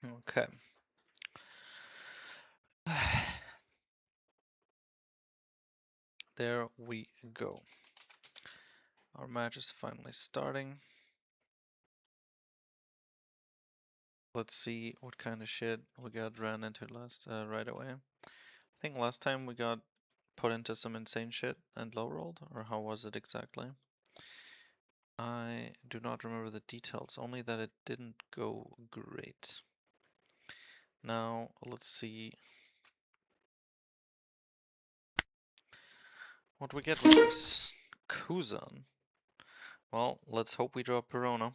Okay. There we go. Our match is finally starting. Let's see what kind of shit we got ran into last right away. I think last time we got put into some insane shit and low rolled, or how was it exactly? I do not remember the details, only that it didn't go great. Now let's see what we get with this Kuzan. Well, let's hope we draw Perona.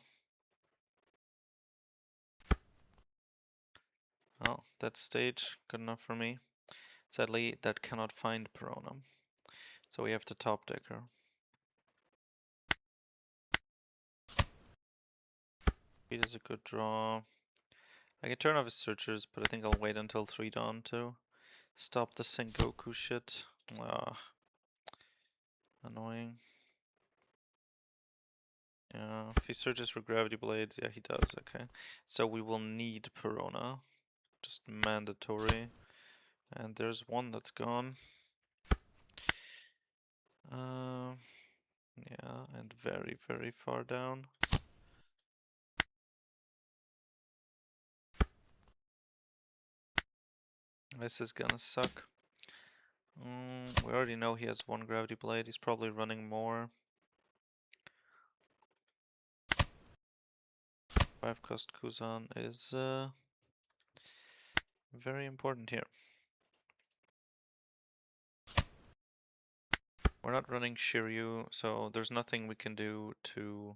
Oh, that stage, good enough for me. Sadly, that cannot find Perona, so we have to top deck her. Speed is a good draw. I can turn off his searchers, but I think I'll wait until 3 dawn to stop the Sengoku shit. Ah, annoying. Yeah, if he searches for gravity blades, yeah, he does, okay. So we will need Perona, just mandatory. And there's one that's gone. Yeah, and very, very far down. This is gonna suck. We already know he has 1 gravity blade, he's probably running more. 5 cost Kuzan is very important here. We're not running Shiryu, so there's nothing we can do to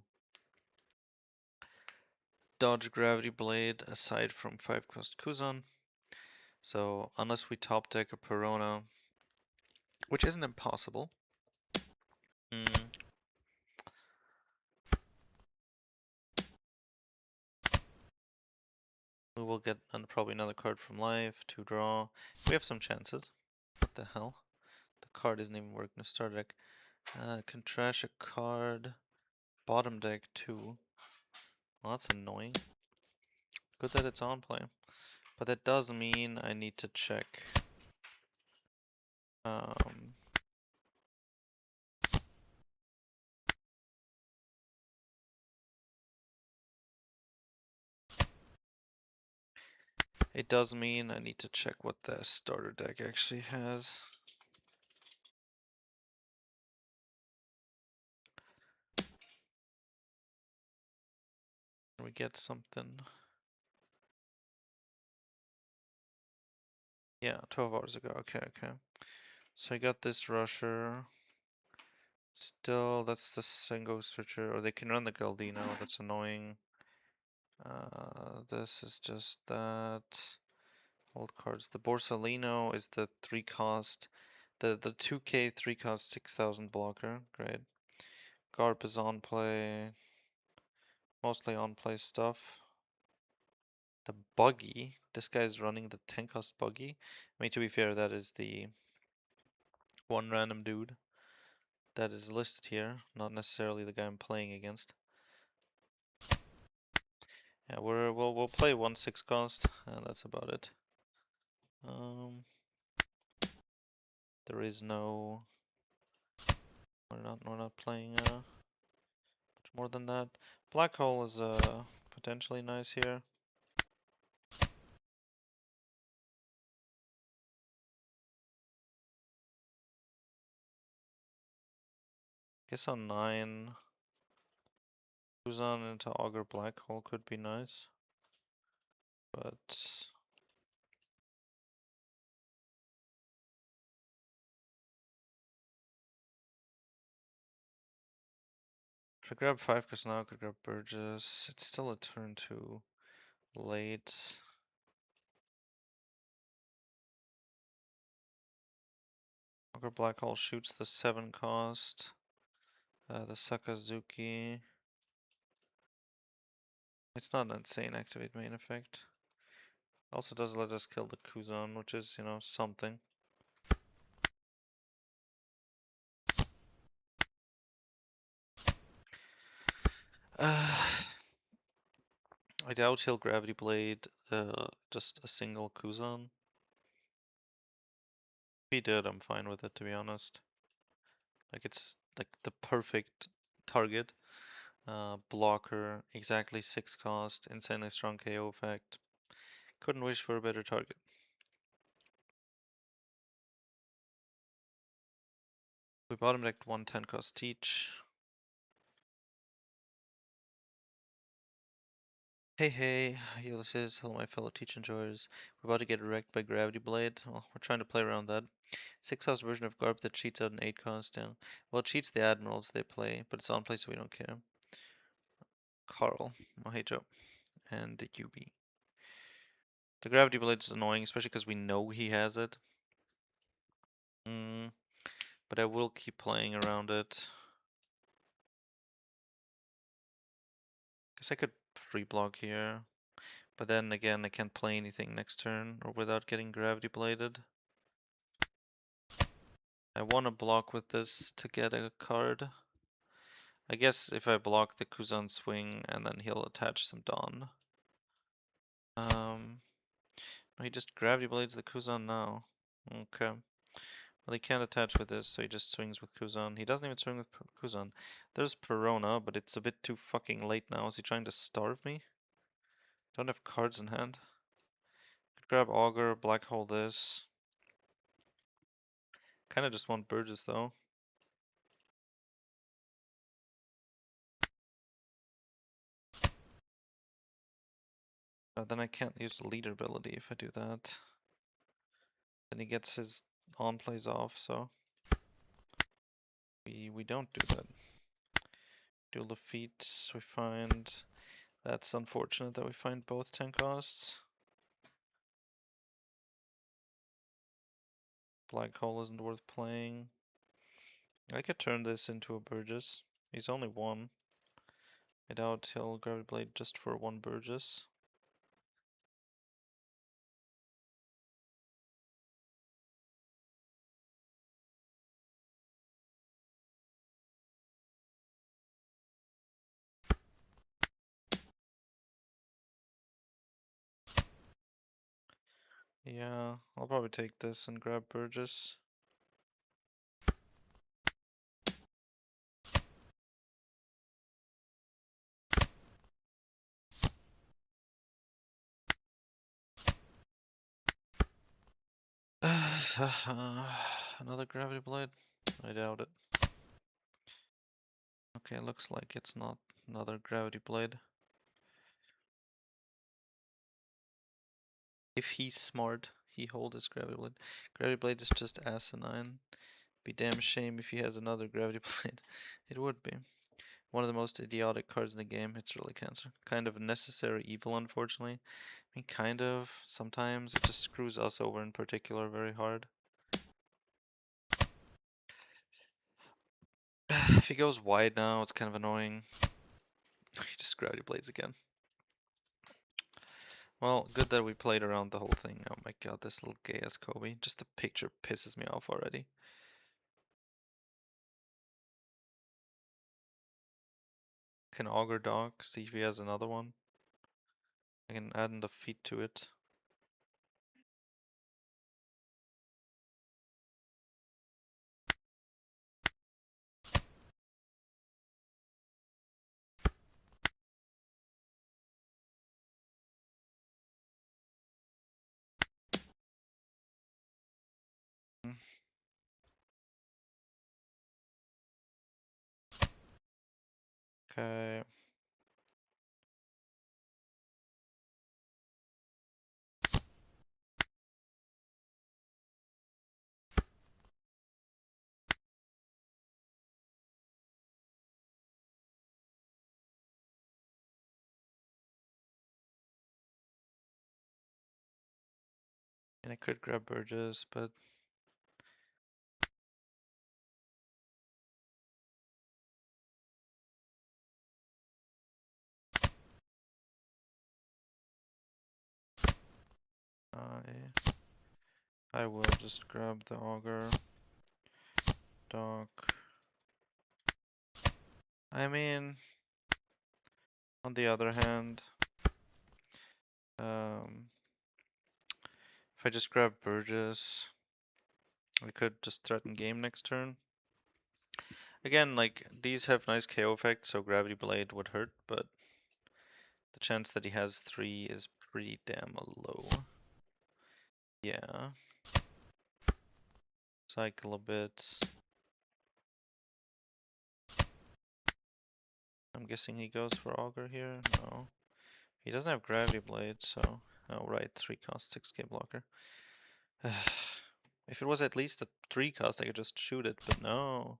dodge Gravity Blade aside from 5 cost Kuzan. So unless we top deck a Perona, which isn't impossible. We will get probably another card from life to draw. We have some chances. What the hell? The card isn't even working to start deck. Can trash a card. Bottom deck too. Well, that's annoying. Good that it's on play. But that does mean I need to check. It does mean I need to check what the starter deck actually has. Can we get something? Yeah, 12 hours ago. Okay, okay. So I got this rusher. Still, that's the single searcher. Or they can run the Galdino. That's annoying. This is just that. Old cards. The Borsalino is the 3 cost. The 2k 3 cost 6,000 blocker. Great. Garp is on play. Mostly on play stuff. The buggy. This guy's running the 10 cost buggy. I mean, to be fair, that is the one random dude that is listed here, not necessarily the guy I'm playing against. Yeah, we'll play 1/6 cost, and that's about it. There is no. We're not playing much more than that. Black hole is potentially nice here. Guess on 9, Kuzan into Augur Black Hole could be nice, but if I grab 5 because now I could grab Burgess. It's still a turn too late. Augur Black Hole shoots the 7 cost. The Sakazuki. It's not an insane activate main effect. Also does let us kill the Kuzan, which is, you know, something. I doubt he'll Gravity Blade just a single Kuzan. If he did, I'm fine with it, to be honest. Like, it's like the perfect target. Blocker, exactly 6 cost, insanely strong KO effect. Couldn't wish for a better target. We bottom decked 110 cost each. Hey, Ulysses, hello my fellow teach enjoyers. We're about to get wrecked by Gravity Blade. Well, we're trying to play around that. 6 cost version of Garb that cheats out an 8 cost, yeah. Well, it cheats the admirals they play, but it's on play so we don't care. Carl, Mohejo, and the UB. The Gravity Blade is annoying, especially because we know he has it. But I will keep playing around it. Guess I could free block here. But then again, I can't play anything next turn or without getting Gravity Bladed. I want to block with this to get a card. I guess if I block the Kuzan swing and then he'll attach some Dawn. He just Gravity Blades the Kuzan now. Okay. Well, he can't attach with this, so he just swings with Kuzan. He doesn't even swing with Kuzan. There's Perona, but it's a bit too fucking late now. Is he trying to starve me? Don't have cards in hand. Could grab Augur, Black Hole this. Kinda just want Burgess though. But then I can't use the leader ability if I do that. Then he gets his on plays off, so we don't do that. Duel defeat, we find that's unfortunate that we find both 10 costs. Black hole isn't worth playing. I could turn this into a Burgess. He's only 1. I doubt he'll Gravity Blade just for 1 Burgess. Yeah, I'll probably take this and grab Burgess. Another Gravity Blade? I doubt it. Okay, looks like it's not another Gravity Blade. If he's smart, he hold his Gravity Blade. Gravity Blade is just asinine. Be damn shame if he has another Gravity Blade. It would be. One of the most idiotic cards in the game. It's really cancer. Kind of a necessary evil, unfortunately. I mean, kind of. Sometimes it just screws us over in particular very hard. If he goes wide now, it's kind of annoying. He just Gravity Blades again. Well, good that we played around the whole thing. Oh my god, this little gay ass Kobe. Just the picture pisses me off already. Can Augur Dog, see if he has another one. I can add in the feet to it. Okay. And I could grab Burgess, but I will just grab the Augur Dog. I mean, on the other hand, If I just grab Burgess, I could just threaten game next turn. Again, like, these have nice KO effects, so Gravity Blade would hurt, but the chance that he has 3 is pretty damn low. Yeah. Cycle a bit. I'm guessing he goes for Augur here? No. He doesn't have Gravity Blade, so... Oh, right, 3 cost 6k blocker. If it was at least a 3 cost, I could just shoot it, but no.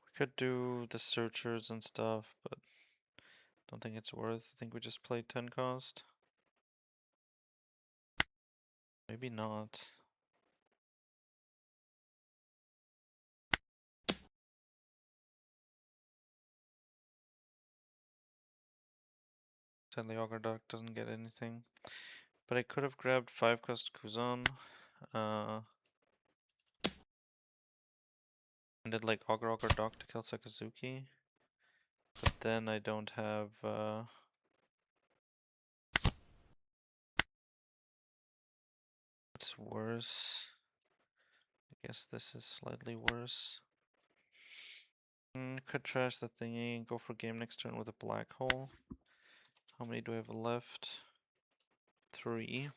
We could do the Searchers and stuff, but don't think it's worth. I think we just play 10 cost. Maybe not. Sadly, Augur Duck doesn't get anything. But I could have grabbed 5 cost Kuzan. And did like Augur Duck to kill Sakazuki. But then I don't have what's worse. I guess this is slightly worse. Could trash the thingy and go for game next turn with a black hole. How many do I have left? 3.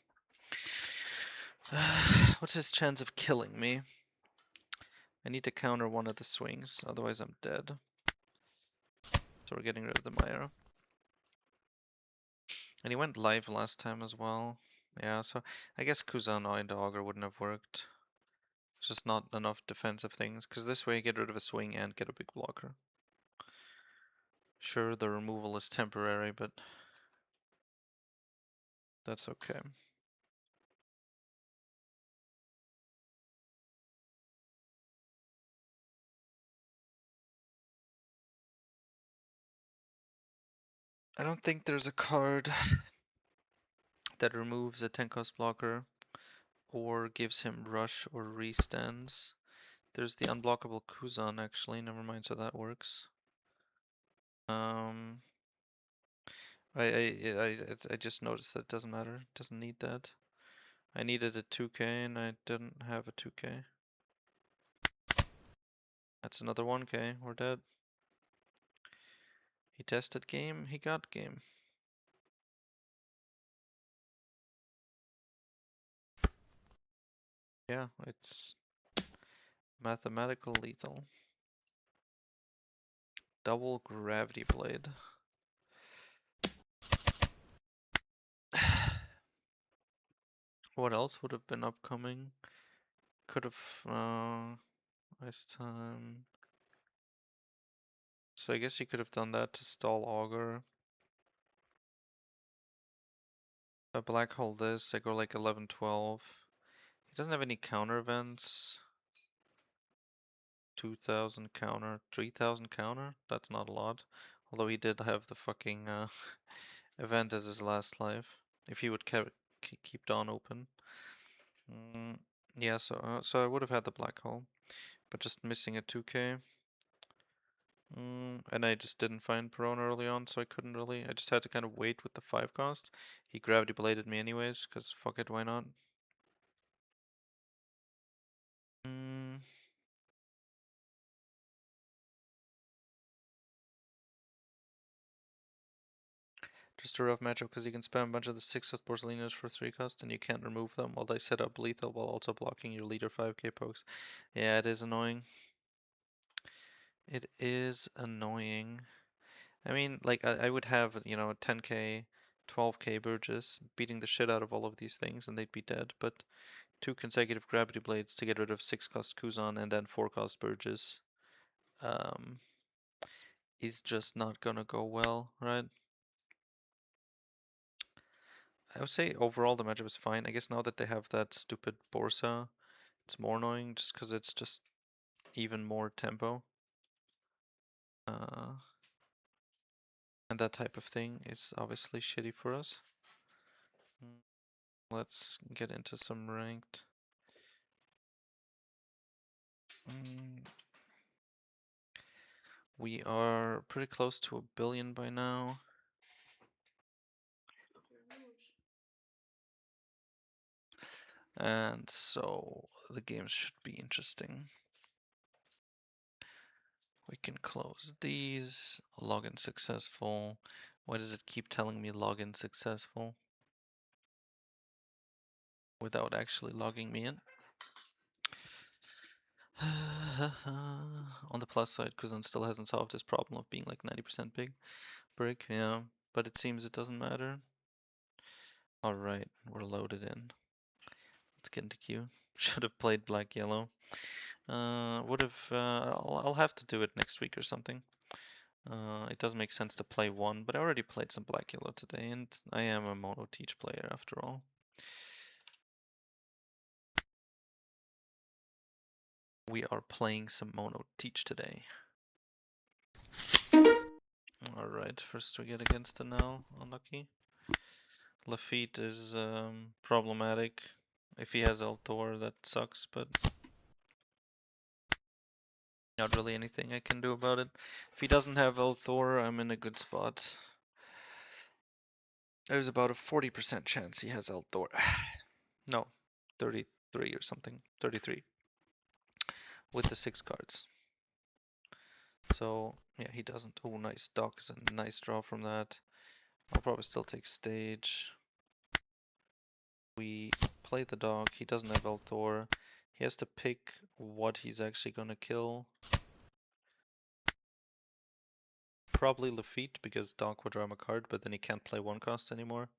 What's his chance of killing me? I need to counter one of the swings, otherwise I'm dead. So we're getting rid of the Myra. And he went live last time as well. Yeah, so I guess Kuzano into Augur wouldn't have worked. It's just not enough defensive things, because this way you get rid of a swing and get a big blocker. Sure, the removal is temporary, but that's okay. I don't think there's a card that removes a 10 cost blocker or gives him rush or restands. There's the unblockable Kuzan actually, never mind, so that works. I just noticed that it doesn't matter, it doesn't need that. I needed a 2k and I didn't have a 2k. That's another 1k, we're dead. He tested game, he got game. Yeah, it's mathematical lethal. Double gravity blade. What else would have been upcoming? Could have ice time. So I guess you could have done that to stall Augur. A black hole this, I go like 11, 12. He doesn't have any counter events. 2000 counter, 3000 counter? That's not a lot. Although he did have the fucking event as his last life. If he would keep Dawn open. Yeah, so I would have had the black hole. But just missing a 2k. And I just didn't find Perona early on, so I couldn't really. I just had to kind of wait with the 5 cost. He gravity bladed me anyways, because fuck it, why not? Just a rough matchup because you can spam a bunch of the 6 cost Borsalinos for 3 cost and you can't remove them while they set up lethal while also blocking your leader 5k pokes. Yeah, it is annoying. It is annoying. I mean, like, I would have, you know, a 10k, 12k Burgess beating the shit out of all of these things and they'd be dead, but 2 consecutive Gravity Blades to get rid of 6 cost Kuzan and then 4 cost Burgess is just not gonna go well, right? I would say overall the matchup is fine. I guess now that they have that stupid Borsa, it's more annoying just because it's just even more tempo. Uh, and that type of thing is obviously shitty for us. Let's get into some ranked. We are pretty close to 1 billion by now. And so the game should be interesting. We can close these. Login successful. Why does it keep telling me login successful without actually logging me in? On the plus side, Kuzan still hasn't solved his problem of being like 90% big brick, yeah, but it seems it doesn't matter. Alright, we're loaded in. Let's get into queue. Should have played black yellow. Would have, I'll have to do it next week or something. It does make sense to play one, but I already played some black yellow today, and I am a mono teach player after all. We are playing some mono teach today. Alright, first we get against an L, unlucky. Lafitte is problematic. If he has Altor, that sucks, but not really anything I can do about it. If he doesn't have Altor, I'm in a good spot. There's about a 40% chance he has Altor. No, 33 or something. 33. With the 6 cards. So, yeah, he doesn't. Oh, nice. Dock is a nice draw from that. I'll probably still take stage. We play the dog. He doesn't have Altor. He has to pick what he's actually gonna kill. Probably Lafitte, because Doc would draw him a card, but then he can't play 1 cost anymore.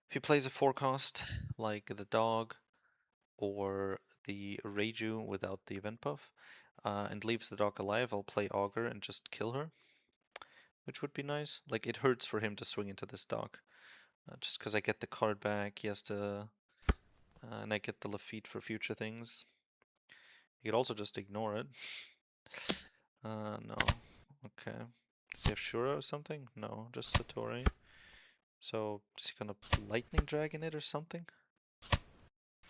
If he plays a 4 cost, like the dog or the Reiju without the event buff, and leaves the dog alive, I'll play Augur and just kill her, which would be nice. Like, it hurts for him to swing into this dog, just because I get the card back, he has to, and I get the Lafitte for future things. You could also just ignore it. No. Okay. Does he have Shura or something? No, just Satori. So, is he gonna Lightning Dragon it or something?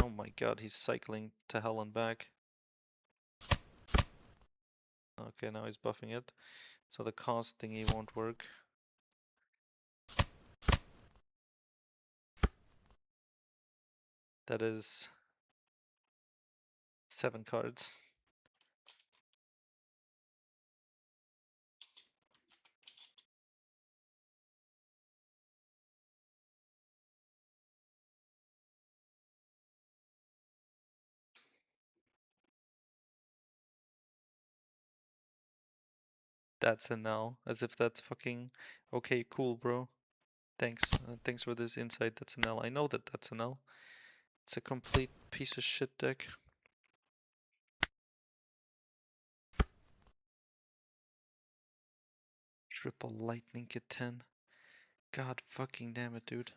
Oh my god, he's cycling to hell and back. Okay, now he's buffing it. So the cost thingy won't work. That is 7 cards. That's a null. As if that's fucking okay, cool, bro. Thanks. Thanks for this insight. That's a null. I know that that's a null. It's a complete piece of shit deck. Triple lightning kit 10. God fucking damn it, dude.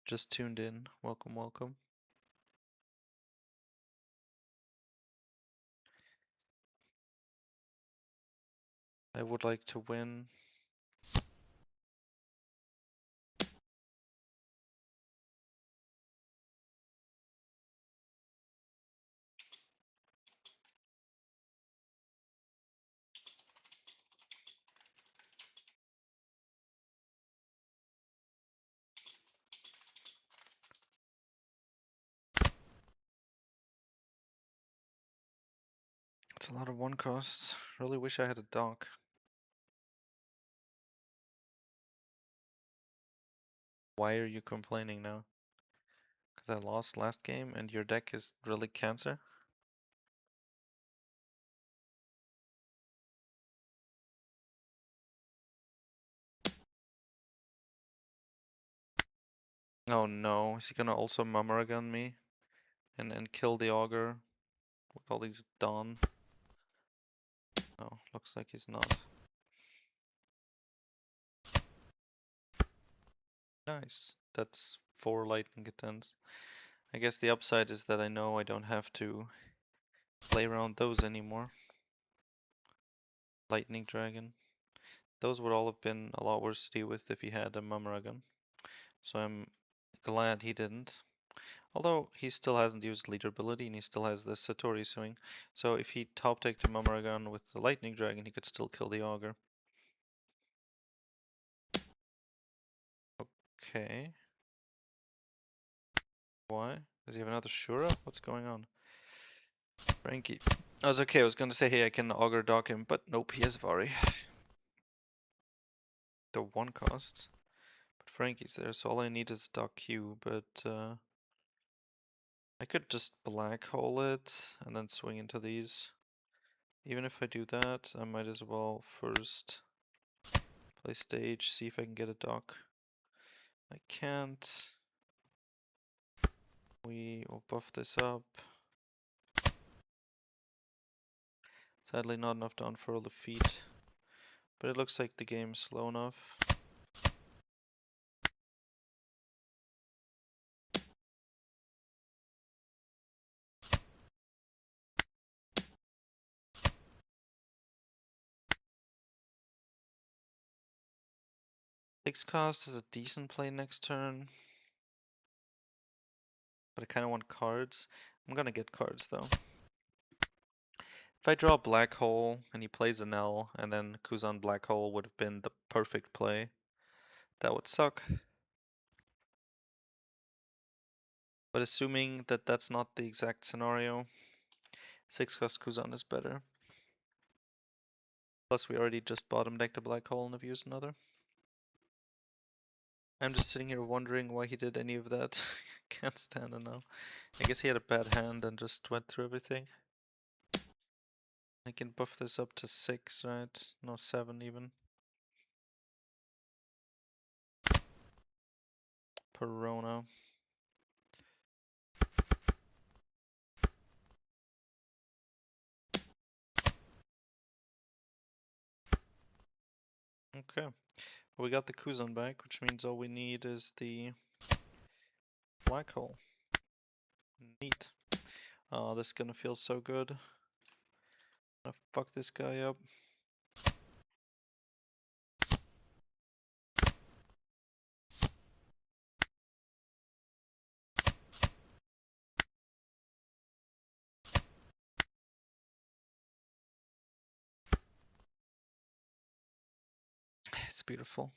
Just tuned in. Welcome, welcome. I would like to win. It's a lot of 1 costs. Really wish I had a dock. Why are you complaining now? Because I lost last game and your deck is really cancer? Oh no, is he gonna also Mummergun me? And kill the Augur with all these Dawn? No, looks like he's not. Nice. That's 4 lightning attends. I guess the upside is that I know I don't have to play around those anymore. Lightning Dragon. Those would all have been a lot worse to deal with if he had a Mummergun. So I'm glad he didn't. Although he still hasn't used leader ability and he still has the Satori swing. So if he top decked the Mamaragan with the Lightning Dragon, he could still kill the Augur. Okay. Why? Does he have another Shura? What's going on? Frankie. I was okay, I was gonna say, hey, I can Augur dock him, but nope, he has Vari. The one cost. But Frankie's there, so all I need is dock Q, but I could just black hole it and then swing into these. Even if I do that, I might as well first play stage, see if I can get a dock. I can't. We will buff this up. Sadly not enough to unfurl the feet. But it looks like the game's slow enough. Six cost is a decent play next turn. But I kinda want cards. I'm gonna get cards though. If I draw a black hole and he plays an L and then Kuzan black hole would have been the perfect play. That would suck. But assuming that that's not the exact scenario, 6 cost Kuzan is better. Plus we already just bottom decked a black hole and have used another. I'm just sitting here wondering why he did any of that. Can't stand it now. I guess he had a bad hand and just went through everything. I can buff this up to 6, right? No, 7 even. Perona. Okay. Well, we got the Kuzan back, which means all we need is the black hole. Neat. Oh, this is gonna feel so good. I'm gonna fuck this guy up. It's beautiful.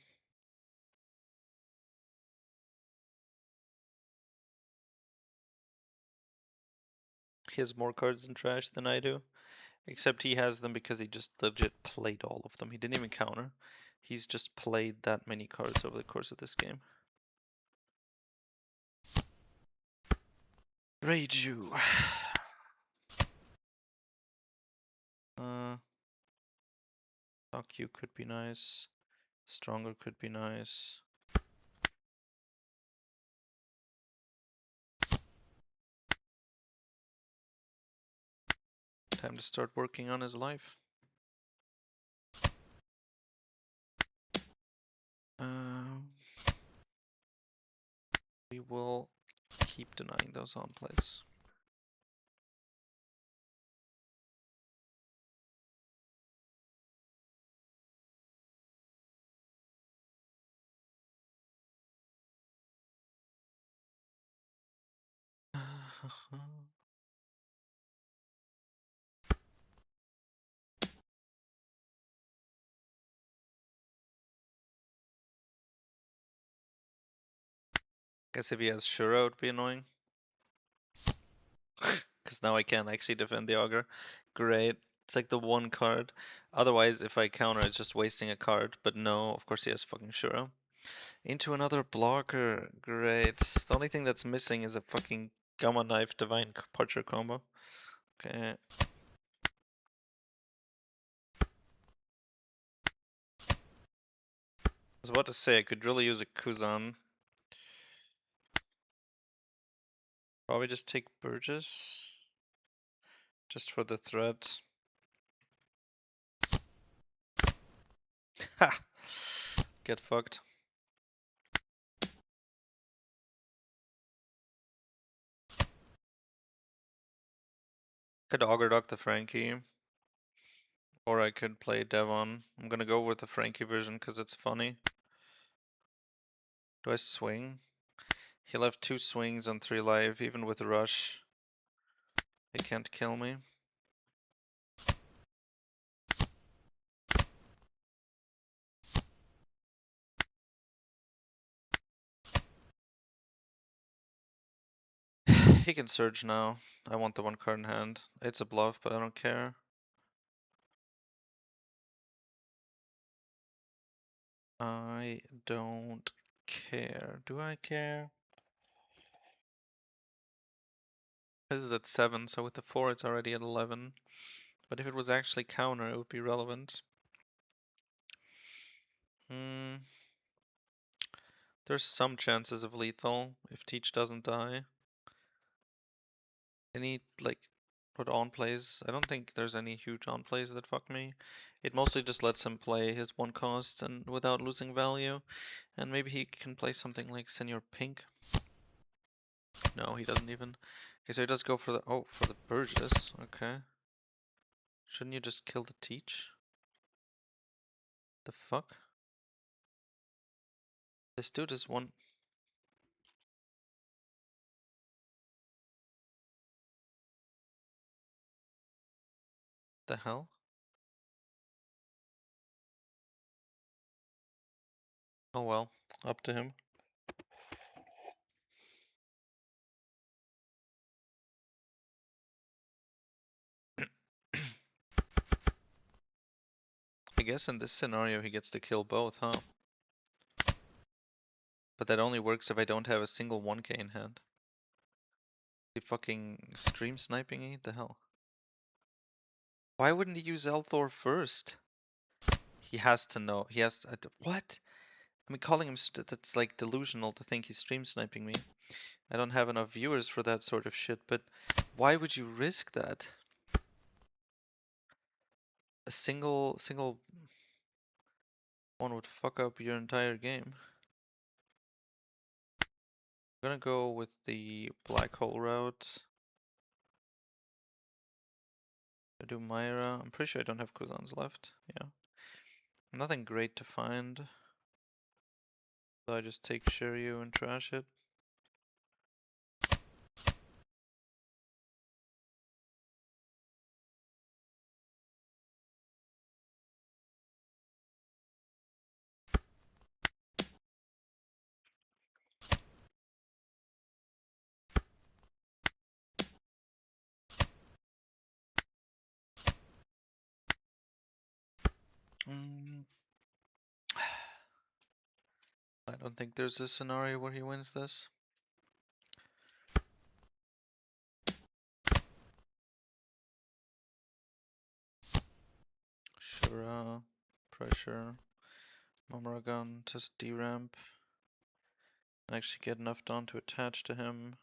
He has more cards in trash than I do. Except he has them because he just legit played all of them. He didn't even counter. He's just played that many cards over the course of this game. Reiju. Dock you could be nice. Stronger could be nice. Time to start working on his life. We will keep denying those on plays. Guess if he has Shura, it would be annoying. Because now I can't actually defend the Augur. Great. It's like the one card. Otherwise, if I counter, it's just wasting a card. But no, of course he has fucking Shura. Into another blocker. Great. The only thing that's missing is a fucking Gamma Knife Divine Parcher combo. Okay. I was about to say I could really use a Kuzan. Probably just take Burgess. Just for the threat. Ha! Get fucked. Could Augur Dock the Frankie. Or I could play Devon. I'm gonna go with the Frankie version because it's funny. Do I swing? He'll have 2 swings on 3 life, even with a rush. They can't kill me. He can surge now. I want the 1 card in hand. It's a bluff, but I don't care. I don't care. Do I care? This is at 7, so with the 4 it's already at 11. But if it was actually counter, it would be relevant. There's some chances of lethal if Teach doesn't die. Any, like, what on plays? I don't think there's any huge on plays that fuck me. It mostly just lets him play his 1 cost and without losing value. And maybe he can play something like Senor Pink. No, he doesn't even. Okay, so he does go for the, oh, for the Burgess. Okay. Shouldn't you just kill the Teach? The fuck? This dude is one. The hell? Oh well, up to him. I guess in this scenario he gets to kill both, huh? But that only works if I don't have a single 1k in hand. He fucking stream sniping me? The hell? Why wouldn't he use Elthor first? He has to know. He has to. What? I mean, calling him that's like delusional to think he's stream sniping me. I don't have enough viewers for that sort of shit, but why would you risk that? A single one would fuck up your entire game. I'm gonna go with the black hole route. I do Myra. I'm pretty sure I don't have Kuzans left. Yeah. Nothing great to find. So I just take Shiryu and trash it. I don't think there's a scenario where he wins this. Shura, pressure, Momaragon to D-ramp. And actually get enough done to attach to him.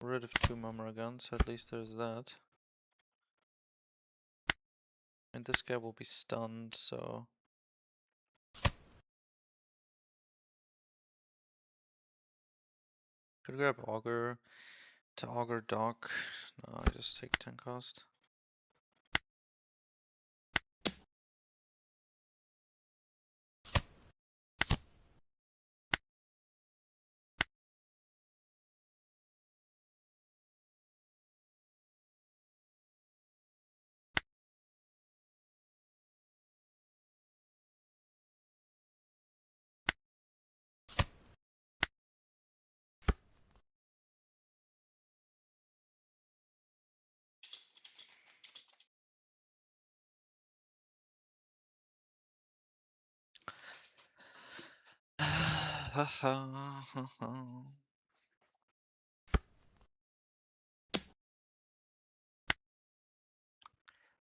Rid of 2 Momaragons, at least there's that. And this guy will be stunned, so... Could grab Augur to Augur Dock. No, I just take 10 cost.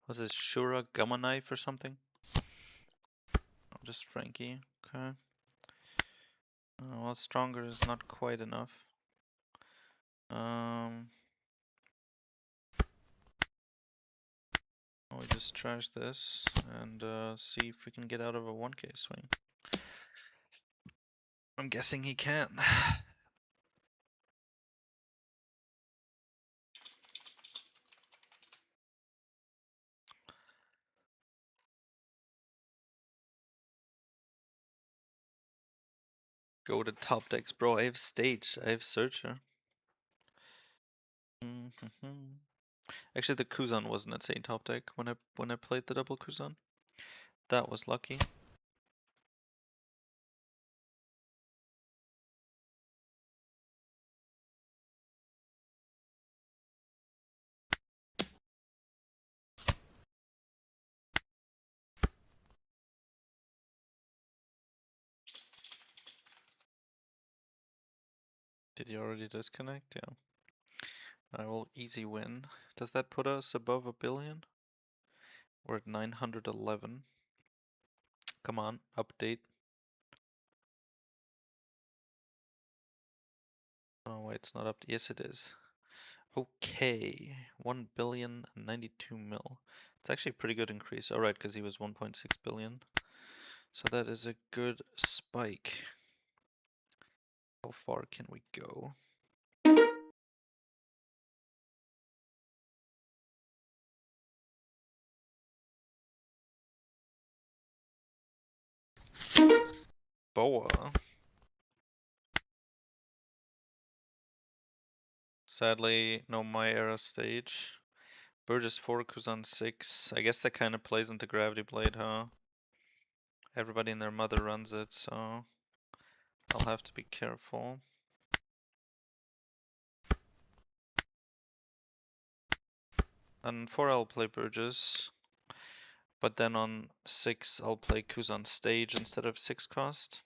Was this Shura Gamma Knife or something? Oh, just Frankie. Okay. Well, stronger is not quite enough. We just trash this and see if we can get out of a 1k swing. I'm guessing he can. Go to top decks, bro. I have Stage. I have Searcher. Mhm. Actually, the Kuzan wasn't insane top deck when I played the double Kuzan. That was lucky. Did you already disconnect? Yeah. I will easy win. Does that put us above 1 billion? We're at 911. Come on, update. Oh wait, it's not up. Yes, it is. Okay, 1,092,000,000. It's actually a pretty good increase. All right, because he was 1.6 billion. So that is a good spike. How far can we go? Boa. Sadly, no My Era stage. Burgess 4, Kuzan 6. I guess that kind of plays into Gravity Blade, huh? Everybody and their mother runs it, so I'll have to be careful. On 4 I'll play Burgess, but then on 6 I'll play Kuzan stage instead of 6 cost.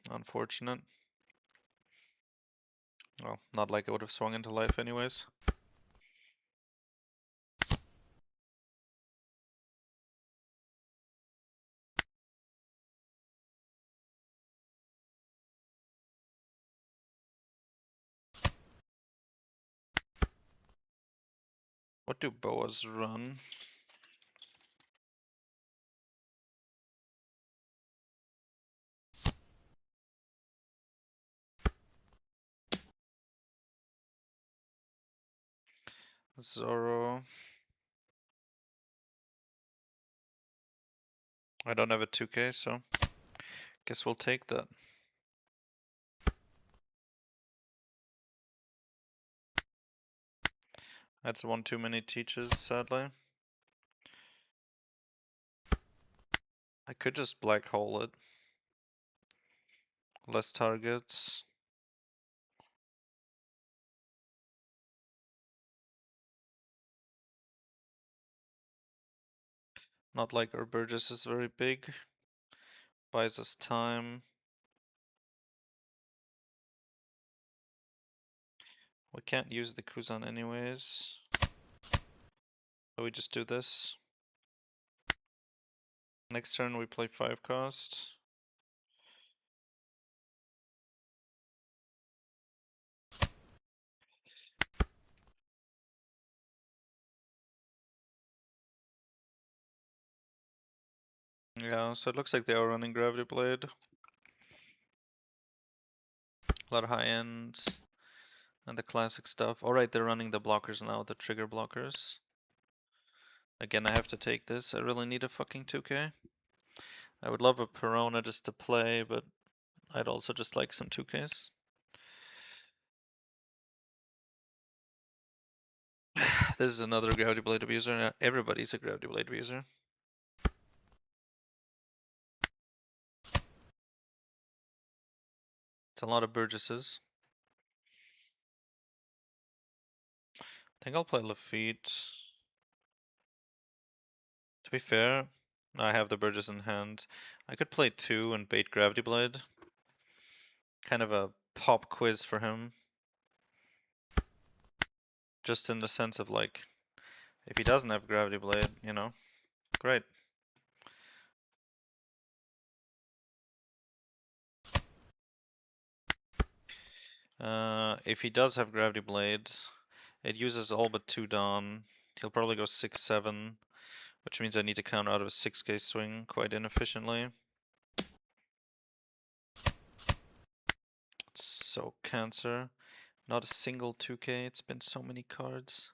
Unfortunate. Well, not like I would have swung into life anyways. What do boas run? Zoro. I don't have a 2k, so guess we'll take that. That's one too many teaches, sadly. I could just black hole it. Less targets. Not like our Burgess is very big. Buys us time. We can't use the Kuzan anyways. So we just do this. Next turn we play 5 cost. Yeah, so it looks like they are running Gravity Blade. A lot of high end and the classic stuff. Alright, they're running the blockers now, the trigger blockers. Again, I have to take this. I really need a fucking 2k. I would love a Perona just to play, but I'd also just like some 2ks. This is another Gravity Blade abuser. Everybody's a Gravity Blade abuser. It's a lot of Burgesses. I think I'll play Lafitte. To be fair, I have the Burgess in hand. I could play 2 and bait Gravity Blade. Kind of a pop quiz for him. Just in the sense of like, if he doesn't have Gravity Blade, you know, great. If he does have Gravity Blade, it uses all but 2 Dawn. He'll probably go 6-7, which means I need to counter out of a 6k swing quite inefficiently. So Cancer. Not a single 2k, it's been so many cards.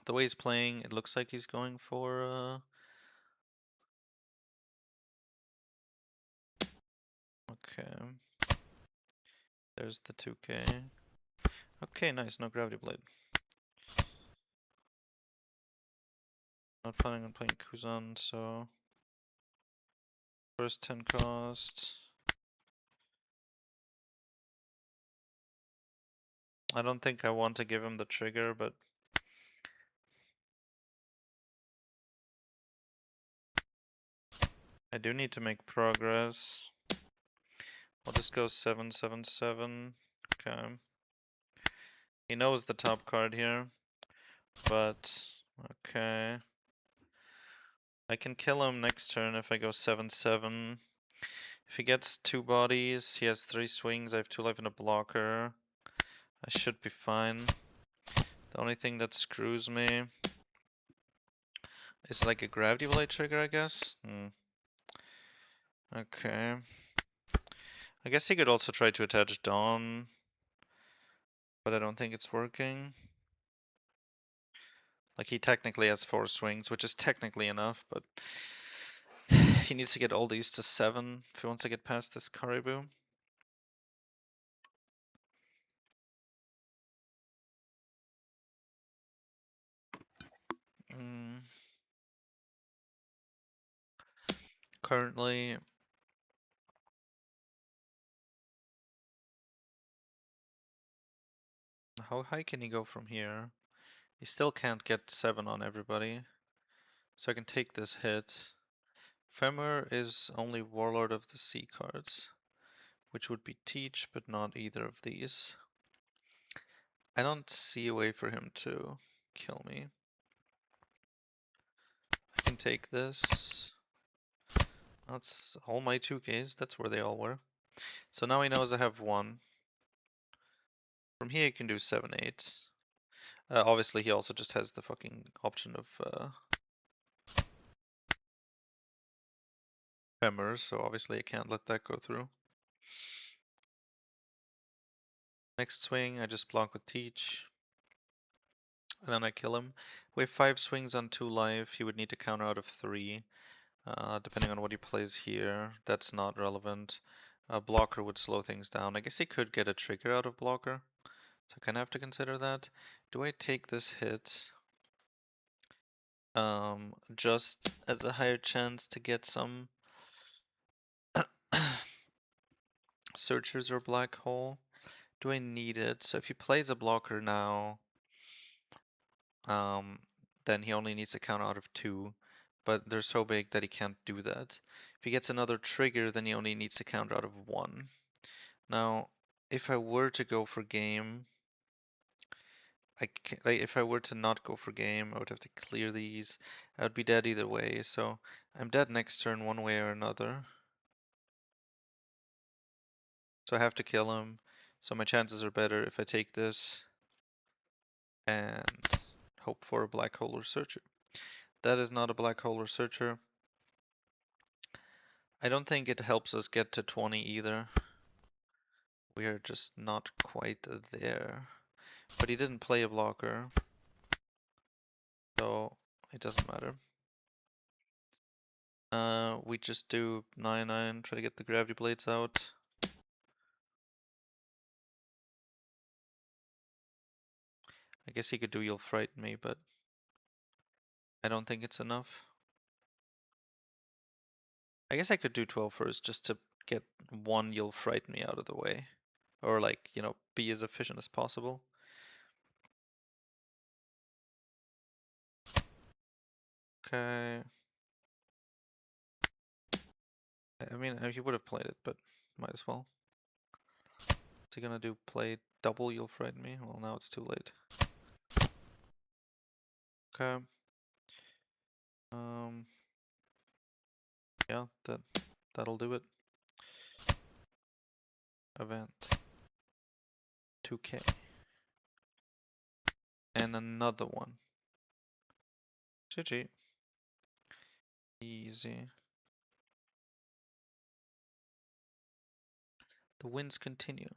The way he's playing, it looks like he's going for Okay. There's the 2k. Okay, nice, no gravity blade. Not planning on playing Kuzan, so first 10 cost. I don't think I want to give him the trigger, but I do need to make progress. I'll just go 777. Okay. He knows the top card here, but okay. I can kill him next turn if I go 7-7. If he gets 2 bodies, he has 3 swings, I have 2 life and a blocker. I should be fine. The only thing that screws me is like a gravity blade trigger, I guess. Okay. I guess he could also try to attach Dawn, but I don't think it's working. Like he technically has 4 swings, which is technically enough, but he needs to get all these to 7 if he wants to get past this Caribou. Currently, how high can he go from here? He still can't get 7 on everybody, so I can take this hit. Femur is only Warlord of the Sea cards, which would be Teach, but not either of these. I don't see a way for him to kill me. I can take this. That's all my 2Ks, that's where they all were. So now he knows I have 1. From here he can do 7-8. Obviously he also just has the fucking option of Femur, so obviously I can't let that go through. Next swing, I just block with Teach. And then I kill him. We have 5 swings on 2 life, he would need to counter out of 3. Depending on what he plays here, that's not relevant. A blocker would slow things down. I guess he could get a trigger out of blocker, so I kind of have to consider that. Do I take this hit? Just as a higher chance to get some searchers or black hole? Do I need it? So if he plays a blocker now, then he only needs to count out of 2, but they're so big that he can't do that. If he gets another trigger, then he only needs to count out of 1. Now, if I were to go for game, like, if I were to not go for game, I would have to clear these. I would be dead either way, so I'm dead next turn one way or another. So I have to kill him, so my chances are better if I take this and hope for a black hole or searcher. That is not a black hole or searcher. I don't think it helps us get to 20 either. We are just not quite there. But he didn't play a blocker, so it doesn't matter. We just do 9-9, try to get the gravity blades out. I guess he could do You'll Frighten Me, but I don't think it's enough. I guess I could do 12 first just to get one You'll Frighten Me out of the way. Or like, you know, be as efficient as possible. Okay. I mean, he would have played it, but might as well. Is he gonna do play double You'll Frighten Me? Well, now it's too late. Okay. Yeah, that'll do it. Event. 2K. And another one. GG. Easy. The wins continue.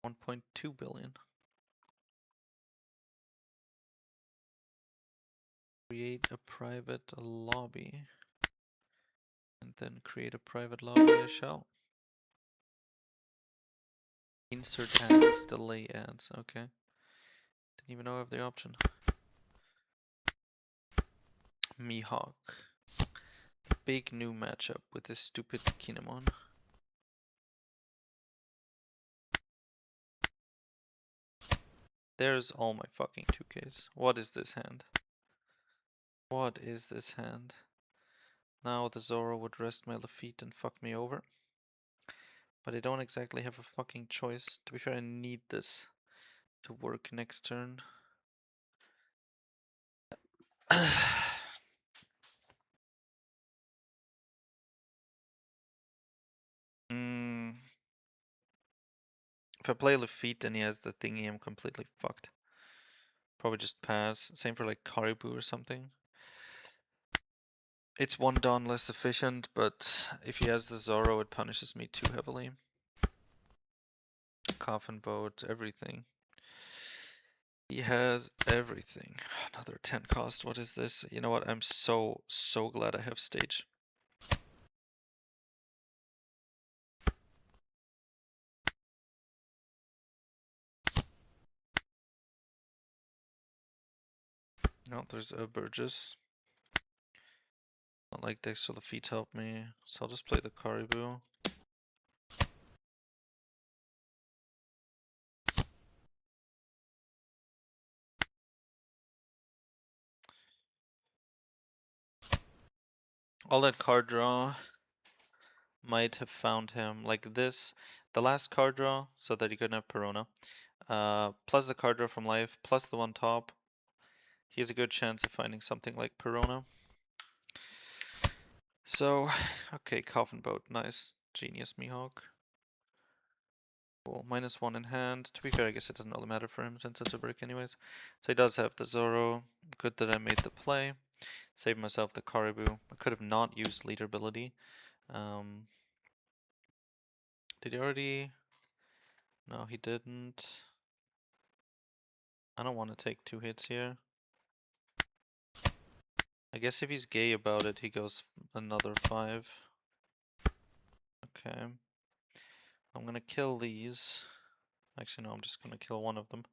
1.2 billion. Create a private lobby. And then create a private lobby I shall. Insert ads, delay ads, okay. Didn't even know I have the option. Mihawk. Big new matchup with this stupid Kinemon. There's all my fucking 2Ks. What is this hand? What is this hand? Now the Zoro would rest my Lafitte and fuck me over. But I don't exactly have a fucking choice. To be fair, I need this to work next turn. mm, if I play Lafitte and he has the thingy, I'm completely fucked. Probably just pass. Same for like Caribou or something. It's one Dawn less efficient, but if he has the Zoro, it punishes me too heavily. Coffin boat, everything. He has everything. Another 10 cost. What is this? You know what? I'm so glad I have stage. No, there's a Burgess. Not like this, so the feet help me. So I'll just play the Caribou. All that card draw might have found him like this. The last card draw, so that he couldn't have Perona. Plus the card draw from life, plus the one top. He has a good chance of finding something like Perona. So, okay, Coffin Boat, nice. Genius Mihawk. Cool, -1 in hand. To be fair, I guess it doesn't really matter for him since it's a brick anyways. So he does have the Zoro. Good that I made the play. Saved myself the Caribou. I could have not used leader ability. Did he already? No, he didn't. I don't want to take 2 hits here. I guess if he's gay about it, he goes another 5. Okay. I'm gonna kill these. Actually, no, I'm just gonna kill one of them.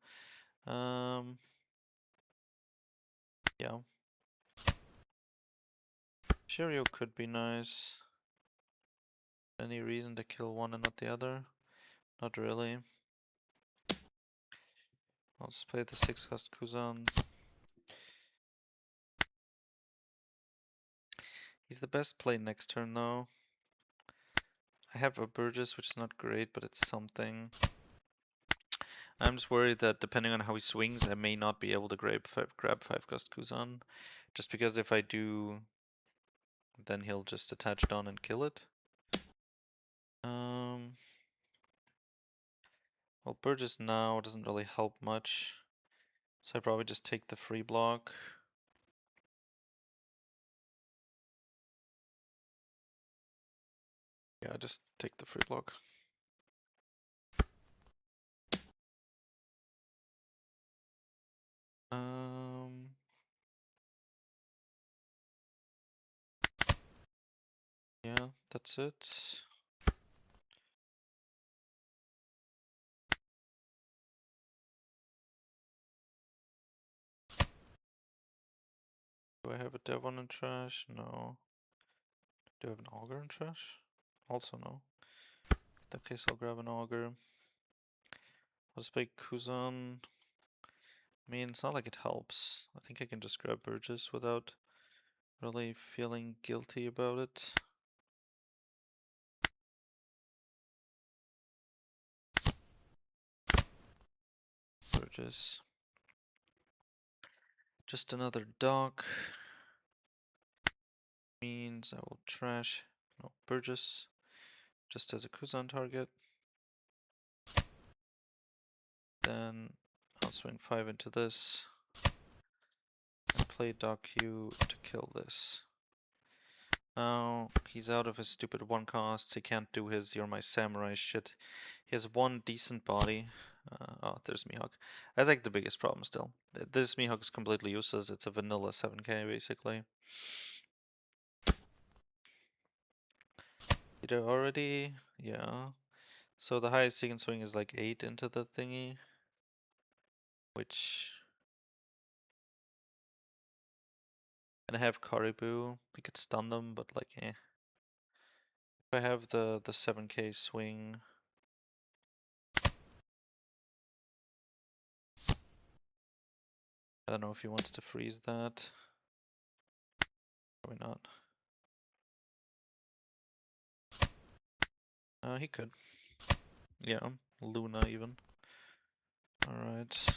Yeah. Shiryu could be nice. Any reason to kill one and not the other? Not really. I'll just play the 6 cost Kuzan. He's the best play next turn though. I have a Burgess, which is not great, but it's something. I'm just worried that depending on how he swings, I may not be able to grab 5 cost Kuzan. Just because if I do, then he'll just attach Dawn and kill it. Well, Burgess now doesn't really help much. So I probably just take the free block. Yeah, just take the free block. Yeah, that's it. Do I have a Devon in trash? No. Do I have an Augur in trash? Also no. In that case, I'll grab an Augur. I'll just play Kuzan. I mean, it's not like it helps. I think I can just grab Burgess without really feeling guilty about it. Burgess. Just another dock. Means I will trash. No, Burgess. Just as a Kuzan target. Then I'll swing 5 into this. And play Dock Q to kill this. Now he's out of his stupid 1 cost. He can't do his You're My Samurai shit. He has 1 decent body. Oh, there's Mihawk. That's like the biggest problem still. This Mihawk is completely useless. It's a vanilla 7k basically. Did I already? Yeah. So the highest he can swing is like 8 into the thingy, which... And I have Caribou. We could stun them, but like, eh. If I have the 7k swing... I don't know if he wants to freeze that. Probably not. He could. Yeah, Luna even. Alright.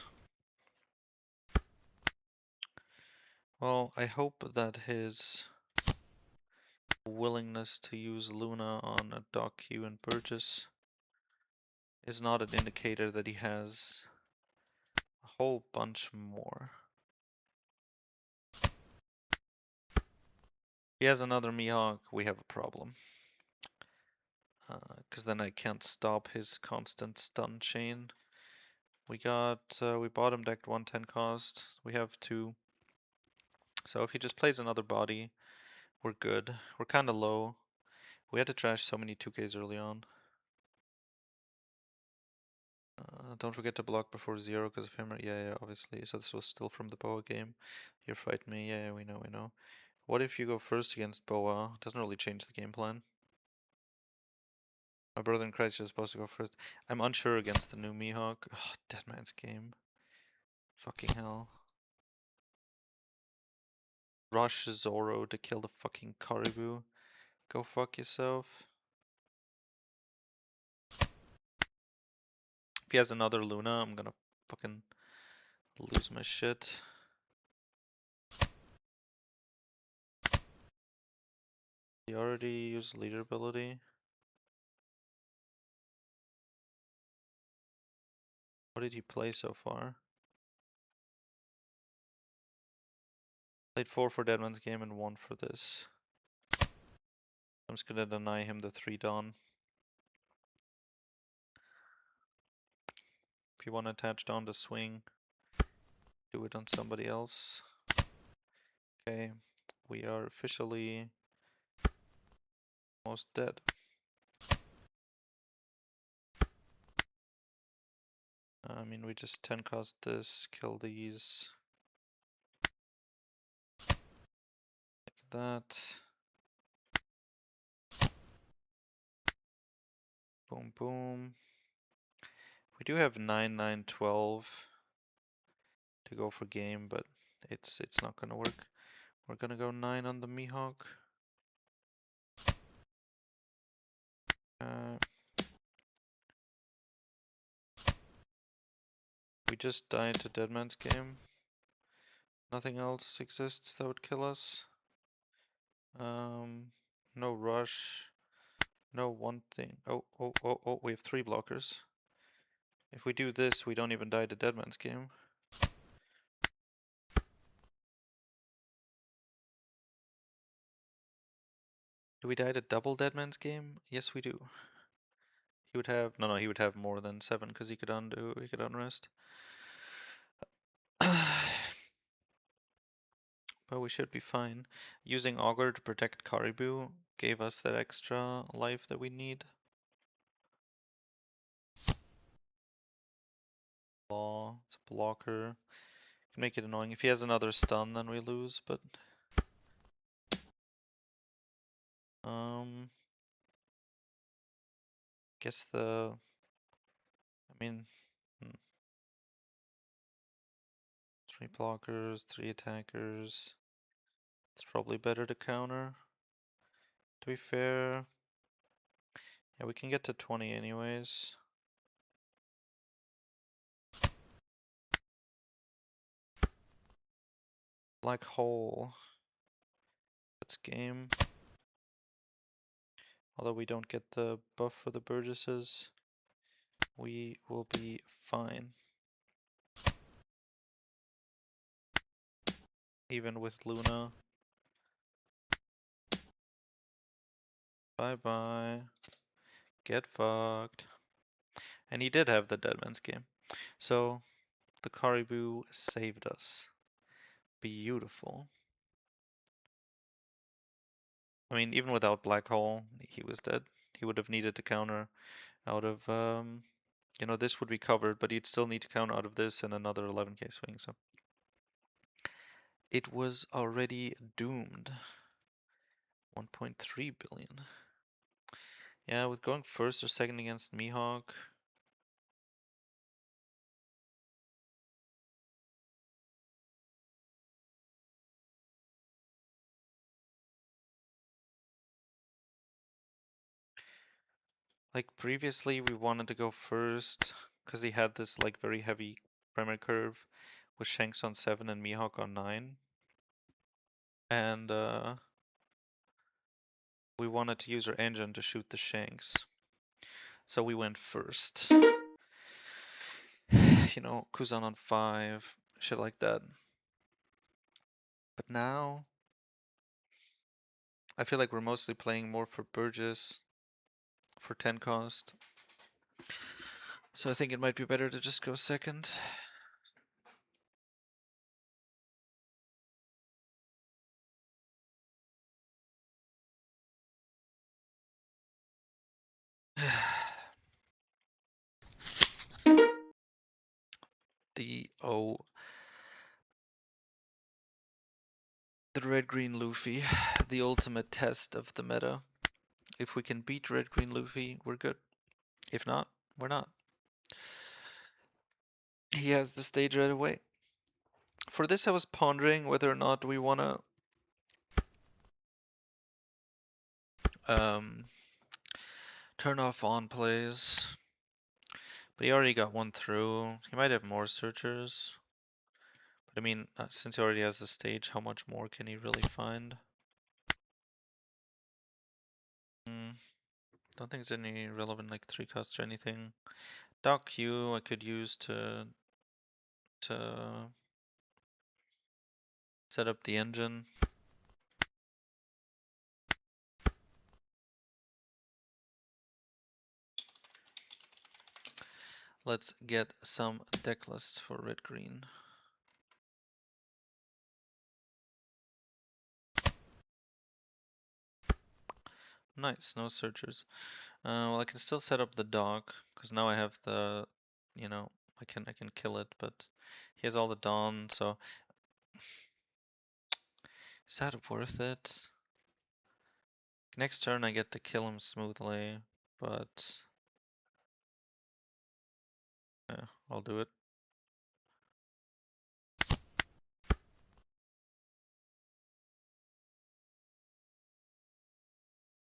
Well, I hope that his willingness to use Luna on a Doc Q and Burgess is not an indicator that he has a whole bunch more. If he has another Mihawk, we have a problem. Because then I can't stop his constant stun chain. We bottom decked 110 cost. We have 2. So if he just plays another body, we're good. We're kind of low. We had to trash so many 2Ks early on. Don't forget to block before 0 because of him. Yeah, obviously. So this was still from the Boa game. You're fighting me. Yeah, we know. What if you go first against Boa? Doesn't really change the game plan. My brother in Christ is supposed to go first. I'm unsure against the new Mihawk. Oh, Dead Man's Game. Fucking hell. Rush Zoro to kill the fucking Caribou. Go fuck yourself. If he has another Luna, I'm gonna fucking lose my shit. He already used leader ability. What did he play so far? Played 4 for Dead Man's Game and 1 for this. I'm just gonna deny him the 3 Dawn. If you want to attach Dawn to swing, do it on somebody else. Okay, we are officially almost dead. I mean, we just 10 cost this, kill these. Like that. Boom, boom. We do have 9, 9, 12 to go for game, but it's not gonna work. We're gonna go 9 on the Mihawk. We just died to Dead Man's Game. Nothing else exists that would kill us. No rush. No one thing. Oh, we have 3 blockers. If we do this, we don't even die to Dead Man's Game. Do we die to double Dead Man's Game? Yes, we do. He would have, no, he would have more than 7 because he could unrest. But we should be fine. Using Augur to protect Caribou gave us that extra life that we need. Law, it's a blocker. Can make it annoying. If he has another stun, then we lose, but... Guess I mean... 3 blockers, 3 attackers. It's probably better to counter. To be fair... Yeah, we can get to 20 anyways. Black hole. That's game. Although we don't get the buff for the Burgesses, we will be fine. Even with Luna. Bye bye. Get fucked. And he did have the Dead Man's Game. So the Caribou saved us. Beautiful. I mean, even without Black Hole, he was dead. He would have needed to counter out of, this would be covered, but he'd still need to counter out of this and another 11k swing, so. It was already doomed. 1.3 billion. Yeah, with going first or second against Mihawk. Like previously we wanted to go first because he had this like very heavy primary curve with Shanks on 7 and Mihawk on 9. And we wanted to use our engine to shoot the Shanks. So we went first. Kuzan on 5, shit like that. But now I feel like we're mostly playing more for Burgess for 10 cost. So I think it might be better to just go second. The red-green Luffy, the ultimate test of the meta. If we can beat red-green Luffy, we're good. If not, we're not. He has the stage right away. For this I was pondering whether or not we wanna turn off on plays. But he already got one through. He might have more searchers. But I mean, since he already has the stage, how much more can he really find? Don't think there's any relevant like 3 costs or anything. Dock Q I could use to set up the engine. Let's get some deck lists for red-green. Nice, no searchers. Well, I can still set up the dock because now I have the, I can kill it, but he has all the dawn, so is that worth it? Next turn I get to kill him smoothly, but yeah, I'll do it.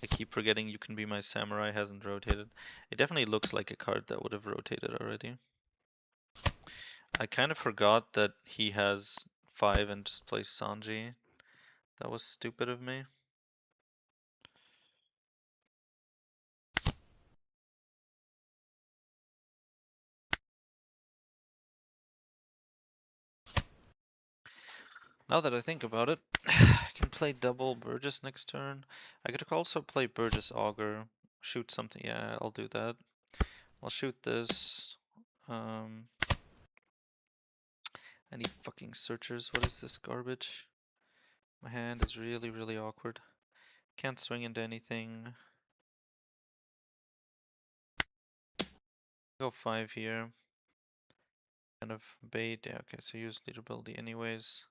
I keep forgetting You Can Be My Samurai hasn't rotated. It definitely looks like a card that would have rotated already. I kind of forgot that he has 5 and just plays Sanji. That was stupid of me. Now that I think about it, I can play double Burgess next turn. I could also play Burgess Augur, shoot something. Yeah, I'll do that. I'll shoot this. I need fucking searchers. What is this garbage? My hand is really, really awkward. Can't swing into anything. Go 5 here. Kind of bait. Yeah, okay, so use leaderability anyways.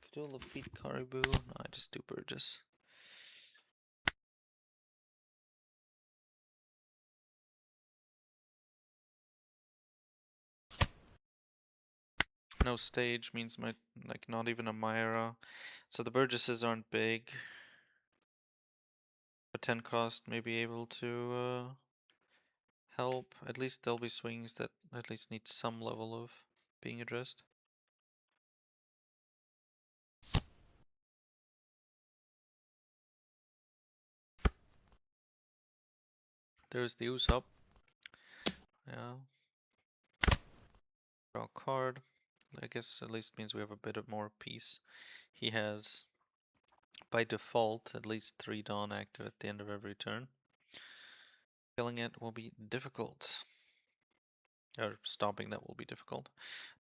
Could do a Lafitte Caribou. No, I just do Burgess. No stage means not even a Myra. So the Burgesses aren't big. But 10 cost may be able to help. At least there'll be swings that at least need some level of being addressed. There's the Usopp. Yeah. Draw a card. I guess at least means we have a bit of more peace. He has, by default, at least 3 Dawn active at the end of every turn. Killing it will be difficult. Or stopping that will be difficult.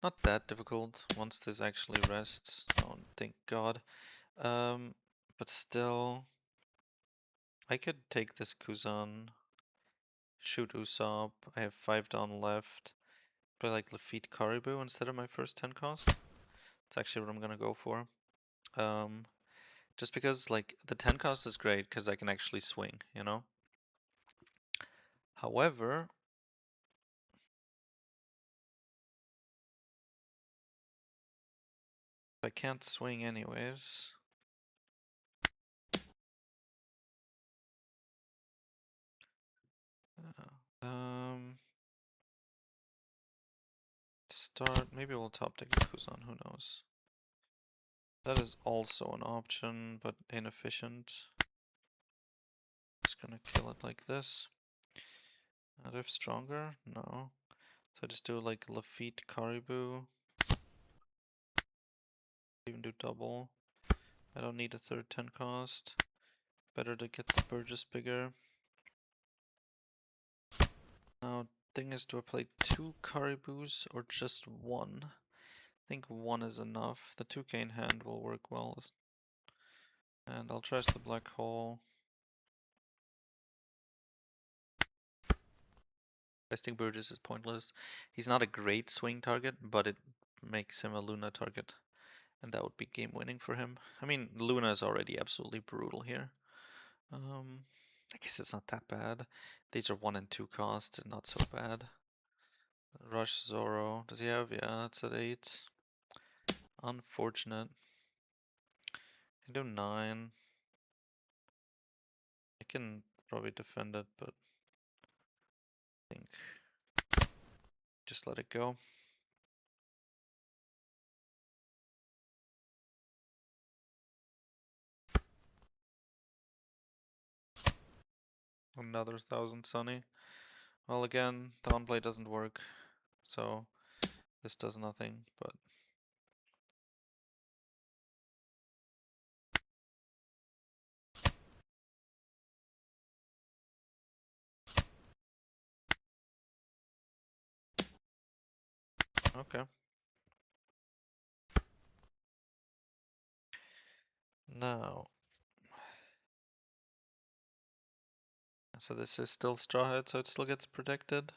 Not that difficult once this actually rests. Oh, thank God. But still, I could take this Kuzan, shoot Usopp. I have 5 down left. Play like Lafitte Caribou instead of my first 10 cost. That's actually what I'm gonna go for. Just because like the 10 cost is great because I can actually swing, you know? However, if I can't swing anyways, start, maybe we'll top deck a Kuzan, who knows. That is also an option, but inefficient. Just gonna kill it like this. Do I have stronger? No. So I just do like Lafitte Caribou. Even do double. I don't need a third 10 cost. Better to get the Burgess bigger. Now, thing is, do I play 2 Caribous or just 1? I think 1 is enough. The 2k in hand will work well. And I'll trash the black hole. Resting Burgess is pointless. He's not a great swing target, but it makes him a Luna target. And that would be game winning for him. I mean, Luna is already absolutely brutal here. I guess it's not that bad. These are 1 and 2 cost, not so bad. Rush Zoro. Does he have? Yeah, it's at 8. Unfortunate. Can do 9. I can probably defend it, but I think just let it go. Another 1000 Sunny. Well, again, downplay doesn't work, so this does nothing, but okay. Now, so this is still Straw Hat, so it still gets protected.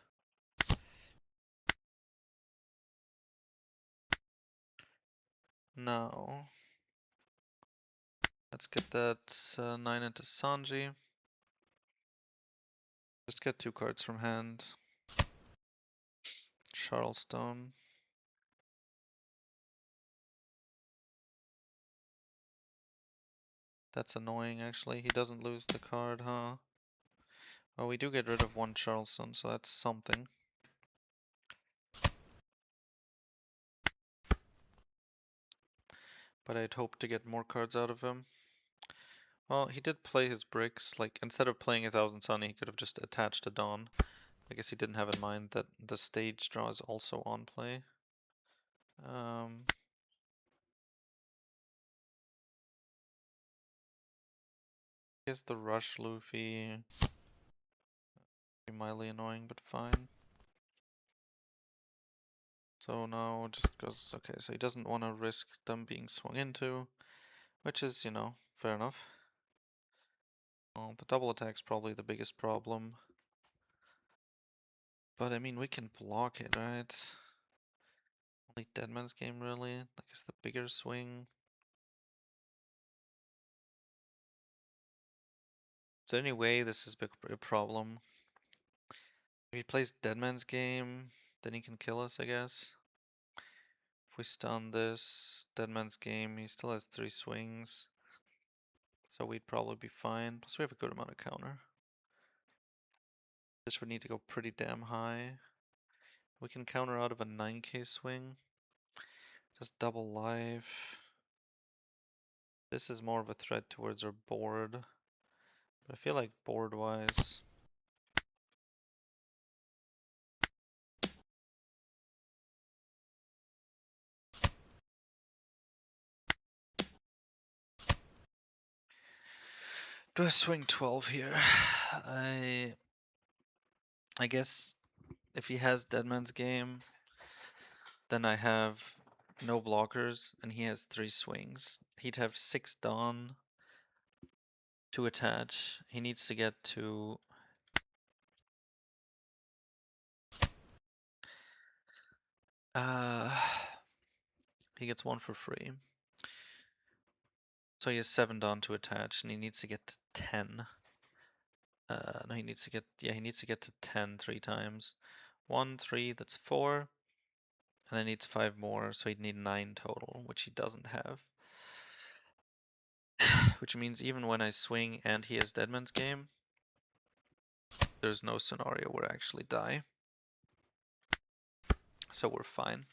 Now, let's get that 9 into Sanji. Just get 2 cards from hand. Charleston. That's annoying actually. He doesn't lose the card, huh? Well, we do get rid of 1 Charleston, so that's something. But I'd hope to get more cards out of him. Well, he did play his bricks. Like, instead of playing 1000 Sun, he could have just attached a Dawn. I guess he didn't have in mind that the stage draw is also on play. I guess the Rush Luffy be mildly annoying, but fine. So now it just goes, okay, so he doesn't want to risk them being swung into, which is, you know, fair enough. Well, the double attack's probably the biggest problem. But I mean, we can block it, right? Only Deadman's Game, really? I guess the bigger swing. Is there any way this is a problem? If he plays Deadman's Game, then he can kill us, I guess. If we stun this Deadman's Game, he still has 3 swings. So we'd probably be fine. Plus we have a good amount of counter. This would need to go pretty damn high. We can counter out of a 9k swing. Just double life. This is more of a threat towards our board. But I feel like board-wise, do I swing 12 here? I guess if he has Deadman's Game, then I have no blockers and he has 3 swings. He'd have 6 Dawn to attach. He needs to get to he gets 1 for free. So he has 7 Dawn to attach and he needs to get to 10. No, he needs to get, yeah, he needs to get to 10 3 times. 1, 3, that's 4. And then needs 5 more, so he'd need 9 total, which he doesn't have. Which means even when I swing and he has Deadman's Game, there's no scenario where I actually die. So we're fine.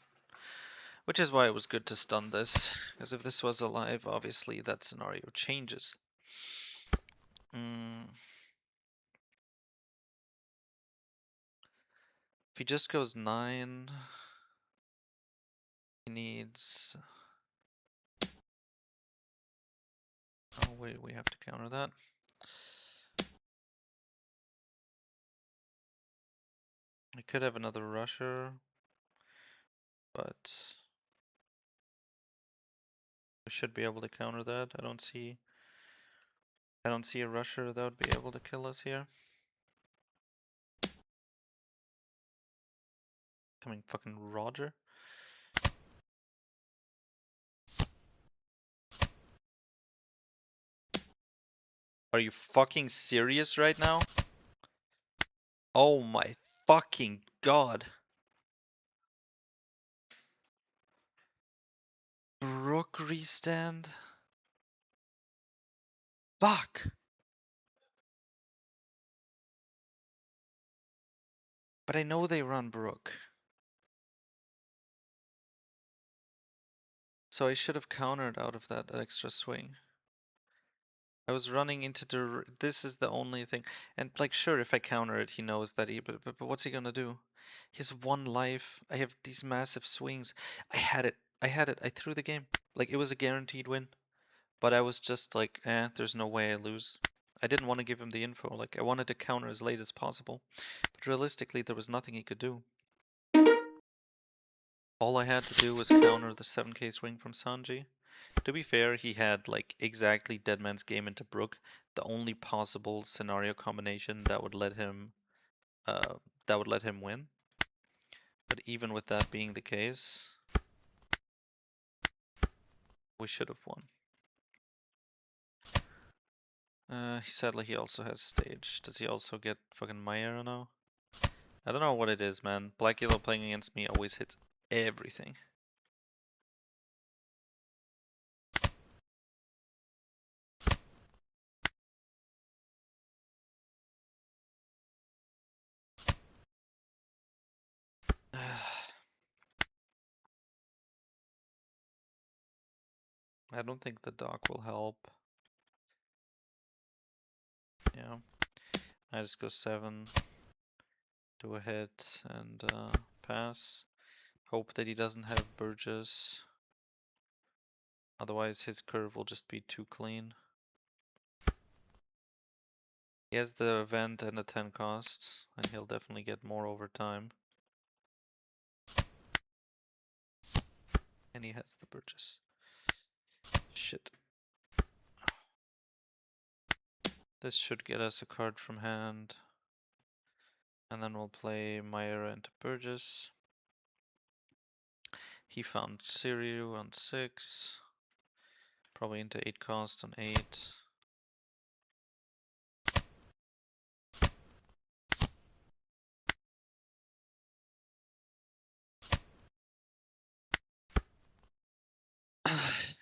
Which is why it was good to stun this, because if this was alive, obviously that scenario changes. If he just goes 9, he needs... Oh wait, we have to counter that. I could have another rusher, but we should be able to counter that. I don't see a rusher that would be able to kill us here. Coming fucking Roger. Are you fucking serious right now? Oh my fucking god. Brook restand? Fuck! But I know they run Brook. So I should have countered out of that extra swing. I was running into the... This is the only thing. And like, sure, if I counter it, he knows that he... But what's he gonna do? He has 1 life. I have these massive swings. I had it. I threw the game. Like, it was a guaranteed win. But I was just like, there's no way I lose. I didn't want to give him the info. Like, I wanted to counter as late as possible. But realistically, there was nothing he could do. All I had to do was counter the 7k swing from Sanji. To be fair, he had like exactly Deadman's Game into Brook, the only possible scenario combination that would let him win. But even with that being the case, we should have won. Sadly he also has stage. Does he also get fucking Meyer now? I don't know what it is, man. Black Yellow playing against me always hits everything. I don't think the dock will help. Yeah. I just go 7, do a hit, and pass. Hope that he doesn't have Burgess. Otherwise his curve will just be too clean. He has the event and a 10 cost, and he'll definitely get more over time. And he has the Burgess. Shit. This should get us a card from hand. And then we'll play Myra into Burgess. He found Siriu on 6. Probably into 8 cost on 8.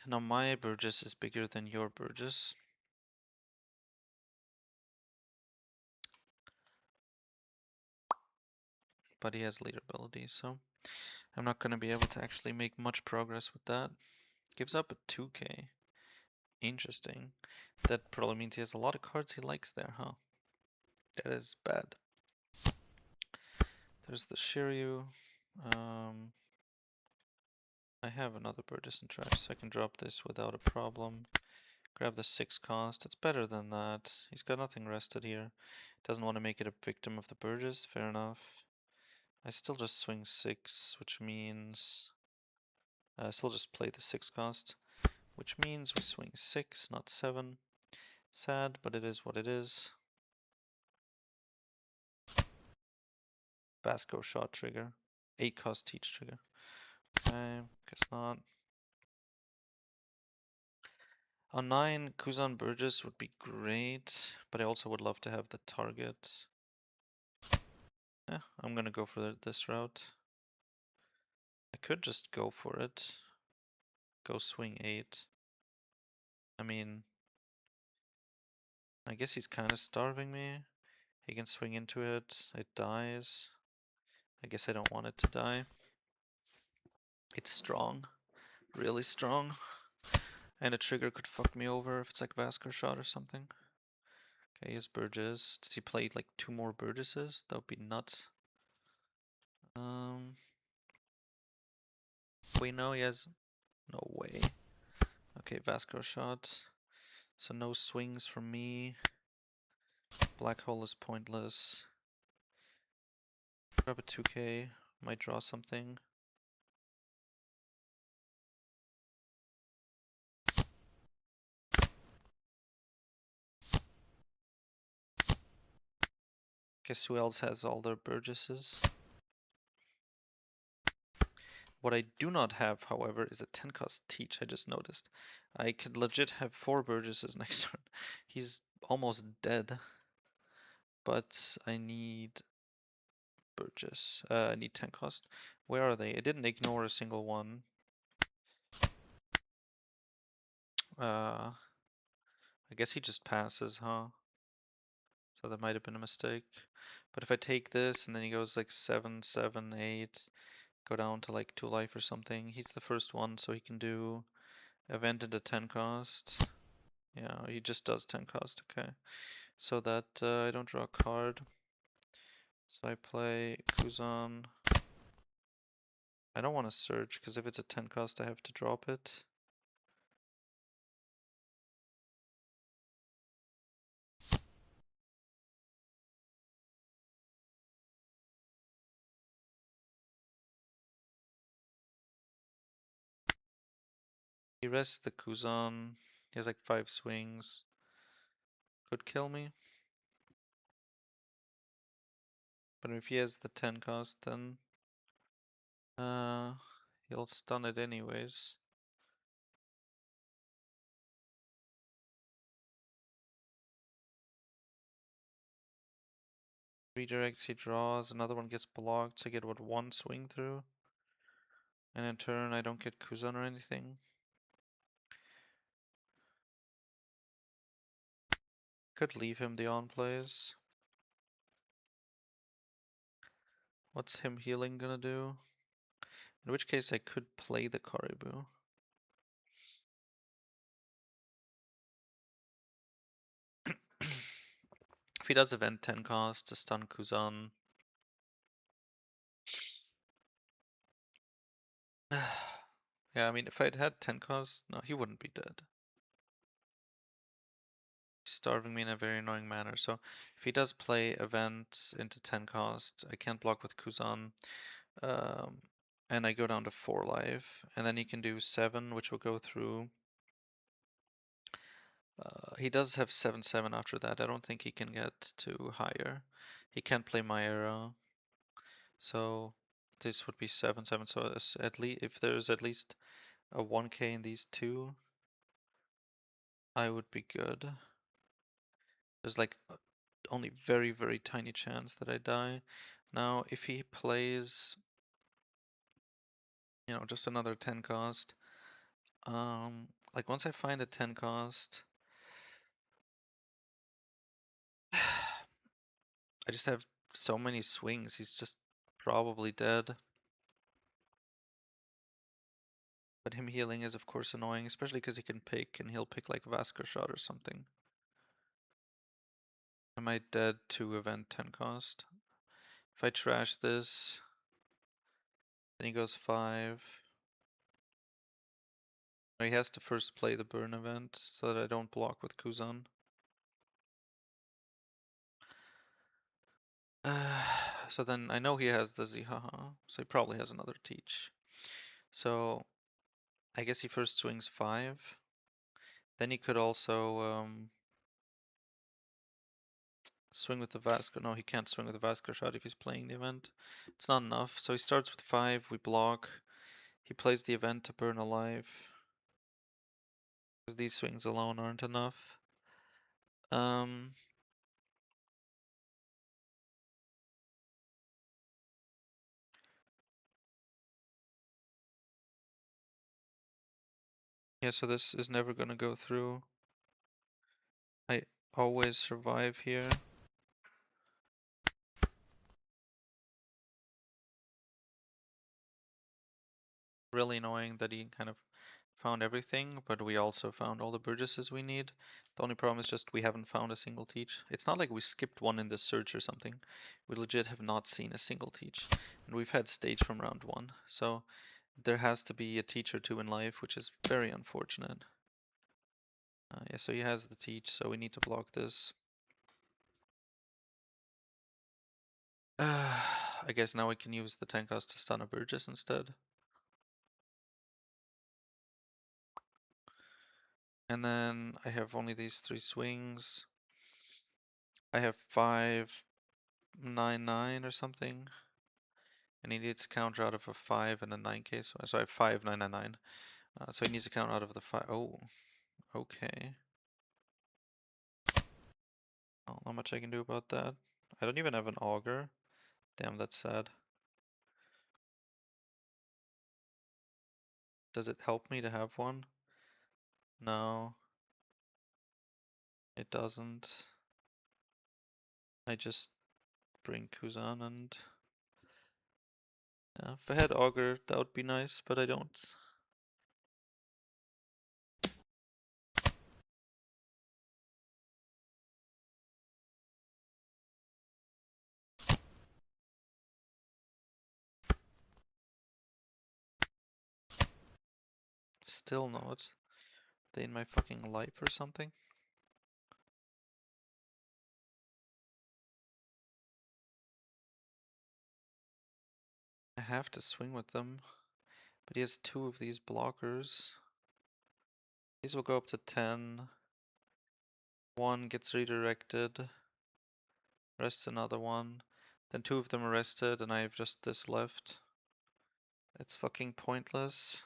Now my Burgess is bigger than your Burgess. But he has leader ability, so I'm not going to be able to actually make much progress with that. Gives up a 2k. Interesting. That probably means he has a lot of cards he likes there, huh? That is bad. There's the Shiryu. I have another Burgess in trash, so I can drop this without a problem. Grab the 6 cost. It's better than that. He's got nothing rested here. Doesn't want to make it a victim of the Burgess. Fair enough. I still just swing 6, which means I still just play the 6 cost, which means we swing 6, not 7. Sad, but it is what it is. Vasco shot trigger. 8 cost teach trigger. Okay, guess not. On 9, Kuzan Burgess would be great, but I also would love to have the target. Yeah, I'm gonna go for this route. I could just go for it. Go swing 8. I mean, I guess he's kind of starving me. He can swing into it. It dies. I guess I don't want it to die. It's strong. Really strong. And a trigger could fuck me over if it's like Vasco shot or something. Okay, here's Burgess. Does he play like 2 more Burgesses? That would be nuts. Wait, no, he has no way. Okay, Vasco shot. So no swings from me. Black hole is pointless. Grab a 2k. Might draw something. Guess who else has all their Burgesses? What I do not have, however, is a 10 cost teach, I just noticed. I could legit have 4 Burgesses next turn. He's almost dead. But I need Burgess. I need 10 cost. Where are they? I didn't ignore a single one. I guess he just passes, huh? So that might have been a mistake. But if I take this and then he goes like 7, 7, 8, go down to like 2 life or something, he's the first one, so he can do event into 10 cost. Yeah, he just does 10 cost, okay. So that I don't draw a card. So I play Kuzan. I don't want to search because if it's a 10 cost, I have to drop it. He rests the Kuzan. He has like 5 swings. Could kill me. But if he has the 10 cost, then he'll stun it anyways. Redirects, he draws, another one gets blocked, so I get what, 1 swing through? And in turn I don't get Kuzan or anything. Could leave him the on plays. What's him healing gonna do? In which case I could play the Caribou. If he does event 10 cost to stun Kuzan. Yeah, I mean, if I'd had 10 cost, no, he wouldn't be dead. He's starving me in a very annoying manner. So if he does play event into 10 cost, I can't block with Kuzan. And I go down to 4 life. And then he can do 7, which will go through. He does have 7/7 after that. I don't think he can get to higher. He can't play my era. So this would be 7/7. So at least if there's at least a 1k in these two, I would be good. There's like only very, very tiny chance that I die. Now, if he plays, you know, just another 10 cost, like once I find a 10 cost, I just have so many swings, he's just probably dead. But him healing is of course annoying, especially because he can pick and he'll pick like Vasco shot or something. Am I dead to event 10 cost? If I trash this, then he goes 5. He has to first play the burn event so that I don't block with Kuzan. So then I know he has the Zihaha, so he probably has another teach. So I guess he first swings 5. Then he could also swing with the Vasco. No, he can't swing with the Vasco shot if he's playing the event. It's not enough. So he starts with 5, we block. He plays the event to burn alive. Because these swings alone aren't enough. Um, yeah, so this is never gonna go through. I always survive here. Really annoying that he kind of found everything, but we also found all the Burgesses we need. The only problem is just we haven't found a single teach. It's not like we skipped one in the search or something. We legit have not seen a single teach. And we've had stage from round 1. So there has to be a teach or two in life, which is very unfortunate. Yeah, so he has the teach, so we need to block this. I guess now we can use the 10 cost to stun a Burgess instead. And then I have only these 3 swings. I have 5-9-9 or something. And he needs to counter out of a 5 and a 9k. So I have 5-9-9-9. So he needs to counter out of the 5. Oh, okay. Oh, not much I can do about that. I don't even have an auger. Damn, that's sad. Does it help me to have one? No, it doesn't. I just bring Kuzan and yeah, if I had auger, that would be nice, but I don't. Still not. They in my fucking life or something? I have to swing with them, but he has 2 of these blockers. These will go up to 10. One gets redirected, rests another one. Then 2 of them are rested, and I have just this left. It's fucking pointless.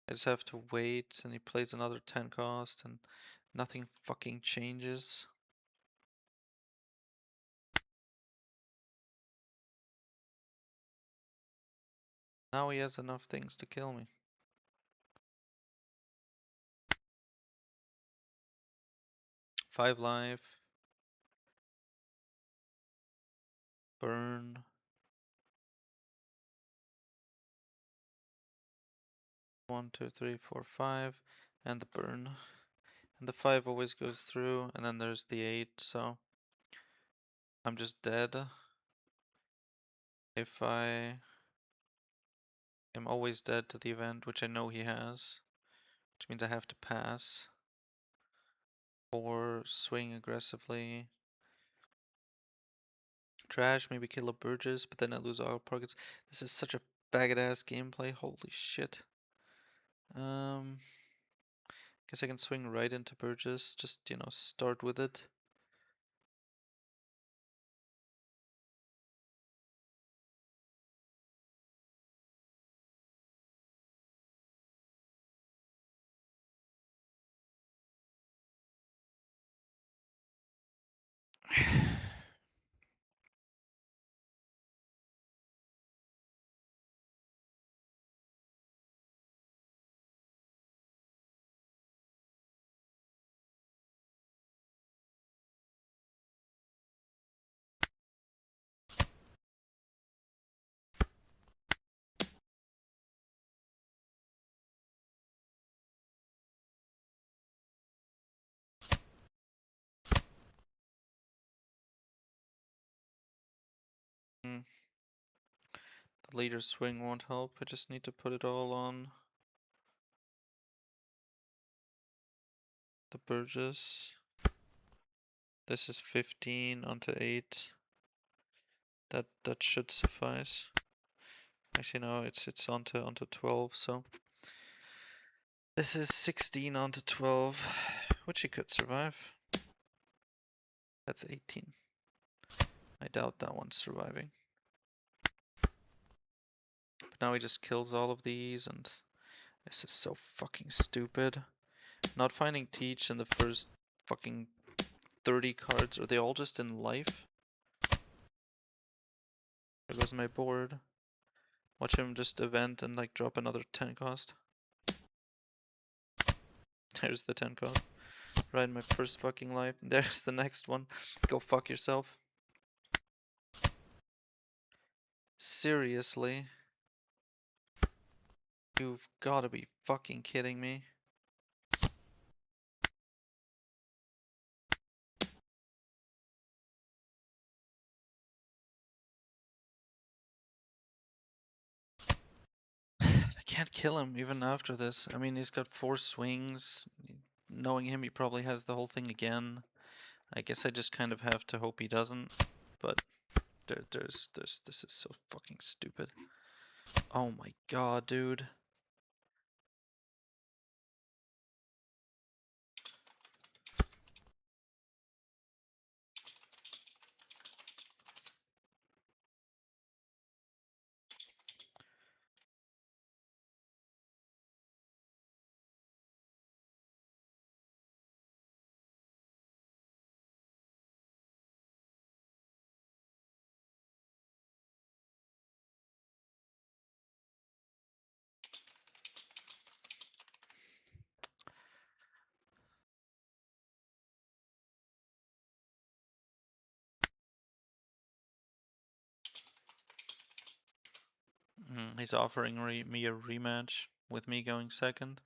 I just have to wait, and he plays another 10 cost, and nothing fucking changes. Now he has enough things to kill me. 5 life. Burn. 1, 2, 3, 4, 5. And the burn. And the 5 always goes through, and then there's the 8, so I'm just dead. If I am always dead to the event, which I know he has, which means I have to pass or swing aggressively. Trash, maybe kill a Burgess, but then I lose all targets. This is such a faggot ass gameplay, holy shit. Guess I can swing right into Burgess, just, start with it. Hmm. The leader swing won't help, I just need to put it all on Burgess. This is 15 onto 8. That should suffice. Actually no, it's onto 12, so this is 16 onto 12, which he could survive. That's 18. I doubt that one's surviving. But now he just kills all of these, and this is so fucking stupid. Not finding Teach in the first fucking 30 cards. Are they all just in life? There goes my board. Watch him just event and like drop another 10 cost. There's the 10 cost. Right in my first fucking life. There's the next one. Go fuck yourself. Seriously? You've gotta be fucking kidding me. I can't kill him even after this. I mean, he's got 4 swings. Knowing him, he probably has the whole thing again. I guess I just kind of have to hope he doesn't. But this is so fucking stupid. Oh my god, dude. He's offering me a rematch with me going second.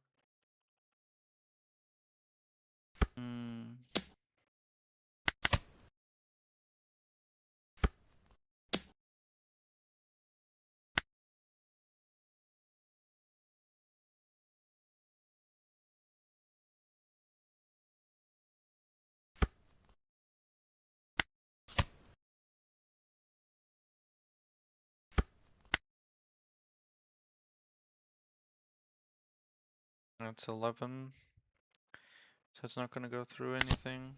That's 11. So it's not gonna go through anything.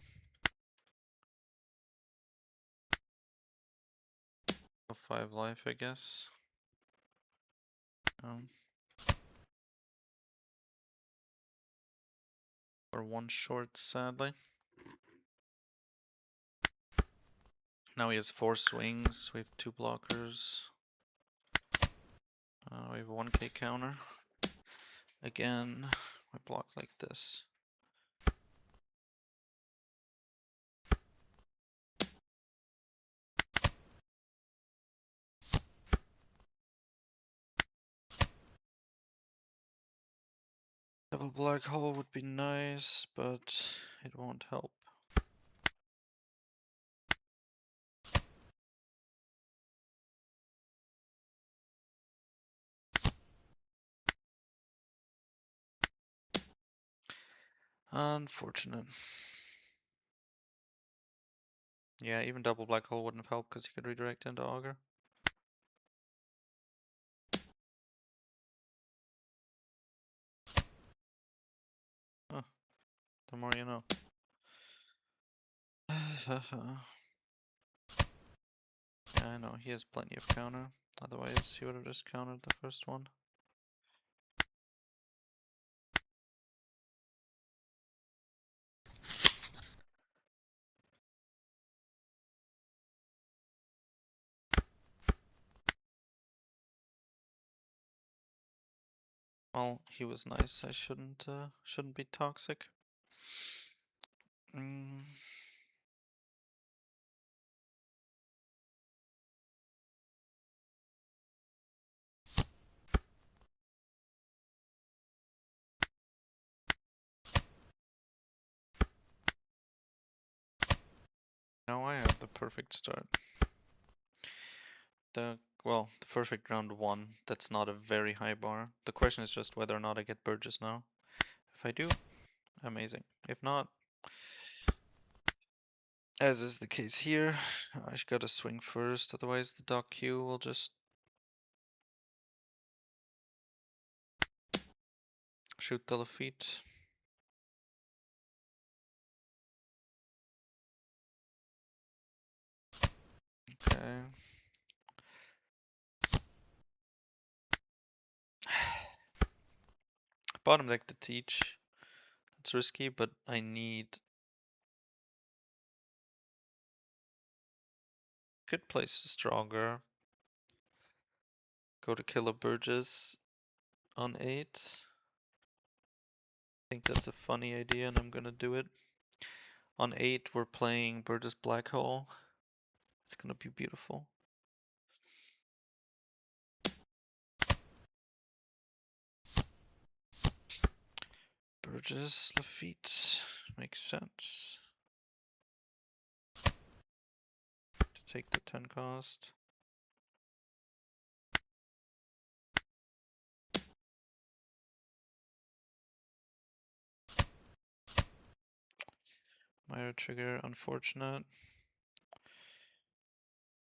5 life, I guess. Or 1 short, sadly. Now he has 4 swings. We have 2 blockers. We have a 1k counter. Again, we block like this. Double black hole would be nice, but it won't help. Unfortunate. Yeah, even double black hole wouldn't have helped because he could redirect into auger. Huh. The more you know. Yeah, I know, he has plenty of counter. Otherwise, he would have just countered the first one. Well, he was nice. I shouldn't be toxic. Now I have the perfect start. The perfect round 1. That's not a very high bar. The question is just whether or not I get Burgess now. If I do, amazing. If not, as is the case here, I just gotta swing first, otherwise the dock queue will just shoot the Lafitte. Okay. Bottom deck to teach. It's risky, but I need. Could place stronger. Go to Killer Burgess on 8. I think that's a funny idea and I'm gonna do it. On 8 we're playing Burgess Black Hole. It's gonna be beautiful. Burgess Lafitte makes sense. To take the 10 cost. Myra trigger, unfortunate.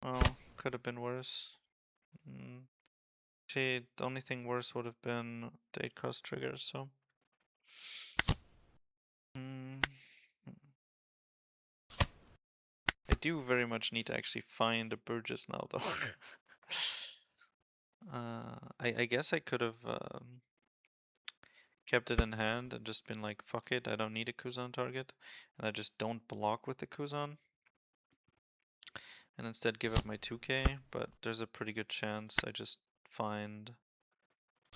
Well, could have been worse. See, the only thing worse would have been the 8 cost trigger, so. I do very much need to actually find a Burgess now, though. I guess I could have kept it in hand and just been like, fuck it, I don't need a Kuzan target, and I just don't block with the Kuzan, and instead give up my 2k, but there's a pretty good chance I just find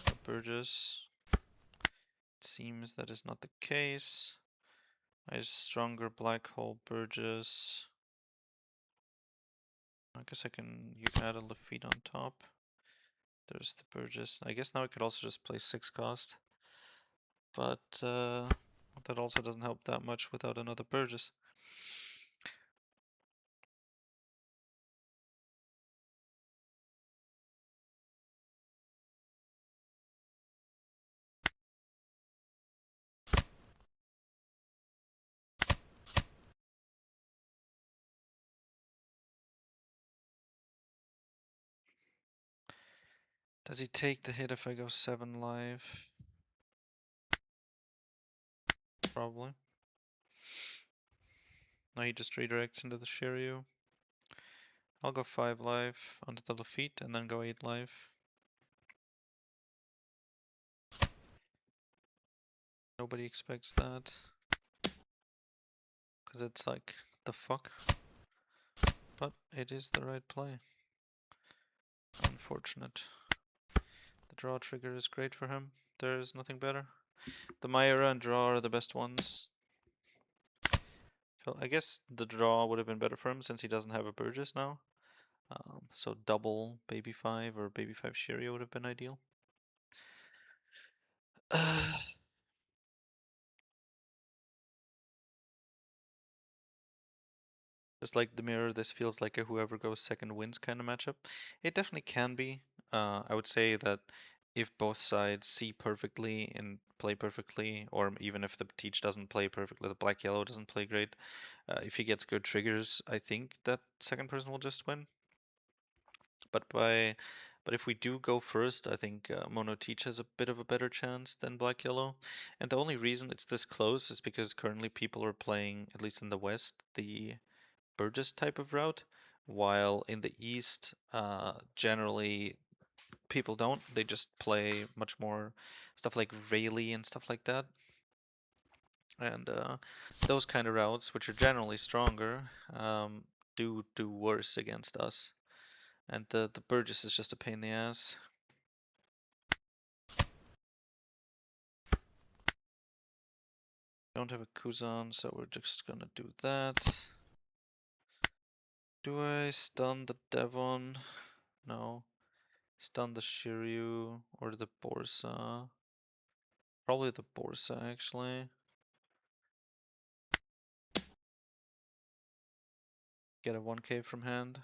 a Burgess. It seems that is not the case. I stronger Black Hole Burgess. I guess I can add a Lafitte on top. There's the Burgess. I guess now I could also just play 6 cost. But that also doesn't help that much without another Burgess. Does he take the hit if I go 7 live? Probably. Now he just redirects into the Shiryu. I'll go 5 live onto the Lafitte and then go 8 live. Nobody expects that. Because it's like, the fuck? But it is the right play. Unfortunate. The draw trigger is great for him. There is nothing better. The Myra and draw are the best ones. So I guess the draw would have been better for him since he doesn't have a Burgess now. So double baby 5 or baby 5 Shiryu would have been ideal. Just like the mirror, this feels like a whoever goes second wins kind of matchup. It definitely can be. I would say that if both sides see perfectly and play perfectly, or even if the teach doesn't play perfectly, the black-yellow doesn't play great, if he gets good triggers, I think that second person will just win. But if we do go first, I think Mono Teach has a bit of a better chance than Black Yellow. And the only reason it's this close is because currently people are playing, at least in the West, the Burgess type of route, while in the East, generally people don't. They just play much more stuff like Rayleigh and stuff like that. And those kind of routes, which are generally stronger, do worse against us. And the Burgess is just a pain in the ass. Don't have a Kuzan, so we're just gonna do that. Do I stun the Devon? No. Stun the Shiryu or the Borsa? Probably the Borsa, actually. Get a 1k from hand.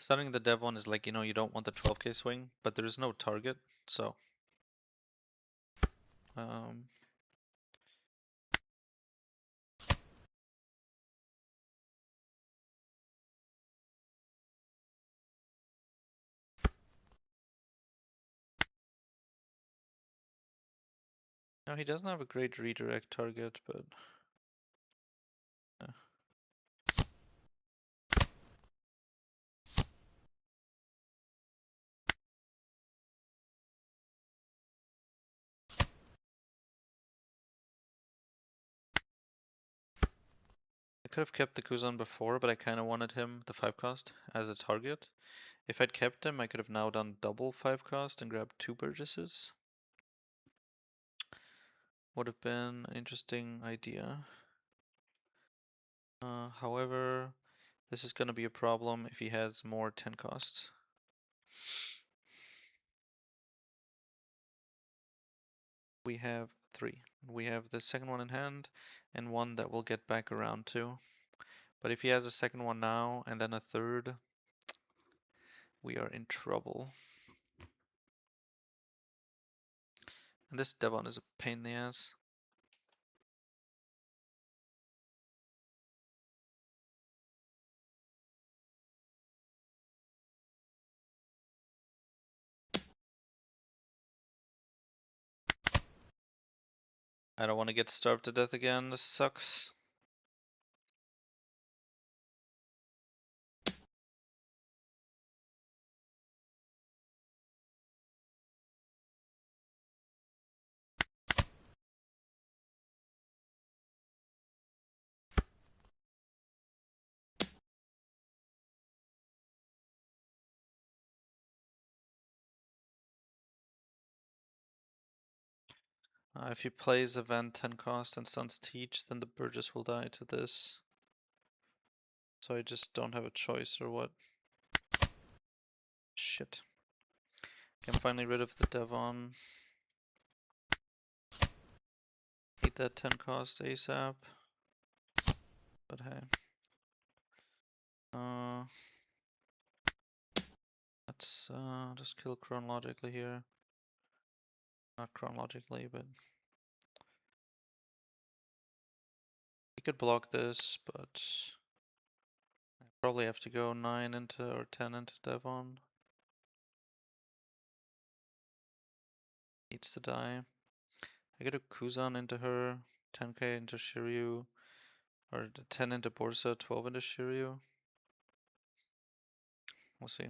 Starting the dev one is like, you don't want the 12k swing, but there is no target, so. Um, no, he doesn't have a great redirect target, but. I could have kept the Kuzan before, but I kind of wanted him, the 5 cost, as a target. If I'd kept him, I could have now done double 5 cost and grabbed 2 Burgesses. Would have been an interesting idea. However, this is going to be a problem if he has more 10 costs. We have 3. We have the second one in hand and one that we'll get back around to. But if he has a second one now and then a third, we are in trouble. And this Devon is a pain in the ass. I don't want to get starved to death again, this sucks. If he plays event 10 cost and stuns teach, then the Burgess will die to this. So I just don't have a choice or what. Shit. I'm finally rid of the Devon. Need that 10 cost ASAP. But hey. Let's just kill chronologically here. Not chronologically, but he could block this, but I probably have to go 9 into or 10 into Devon. Needs to die. I get a Kuzan into her, 10k into Shiryu, or 10 into Borsa, 12 into Shiryu. We'll see.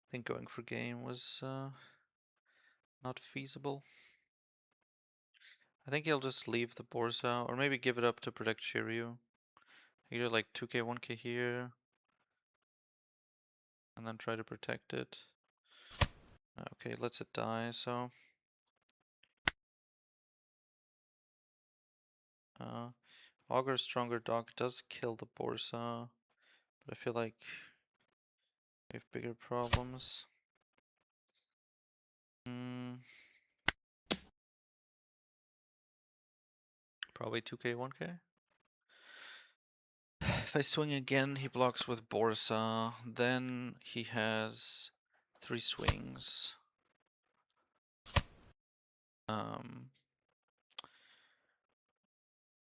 I think going for game was not feasible. I think he'll just leave the Borsa, or maybe give it up to protect Shiryu. Either like 2k, 1k here, and then try to protect it. Okay, lets it die, so. Augur Stronger Dog does kill the Borsa, but I feel like we have bigger problems. Probably 2k, 1k. If I swing again, he blocks with Borsa. Then he has 3 swings.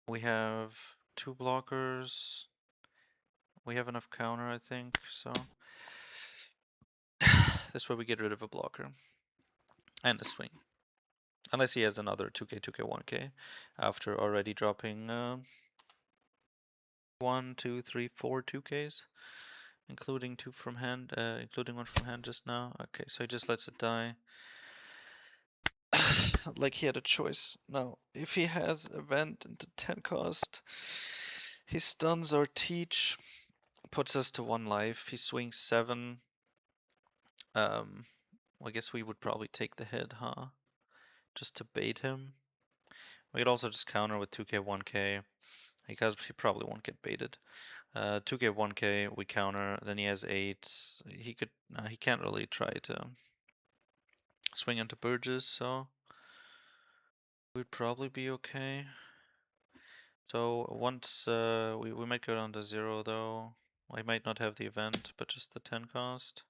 We have 2 blockers. We have enough counter, I think, so. This way we get rid of a blocker. And a swing. Unless he has another 2k, 2k, 1k. After already dropping 1, 2, 3, 4 2ks. Including 2 from hand, including 1 from hand just now. Okay, so he just lets it die. Like he had a choice. Now, if he has event into 10 cost, he stuns our teach, puts us to 1 life. He swings 7. Well, I guess we would probably take the hit, huh? Just to bait him. We could also just counter with 2k, 1k. He probably won't get baited. 2k, 1k, we counter. Then he has 8. He can't really try to swing into Burgess, so we'd probably be okay. So once we might go down to 0 though. I might not have the event, but just the 10 cost.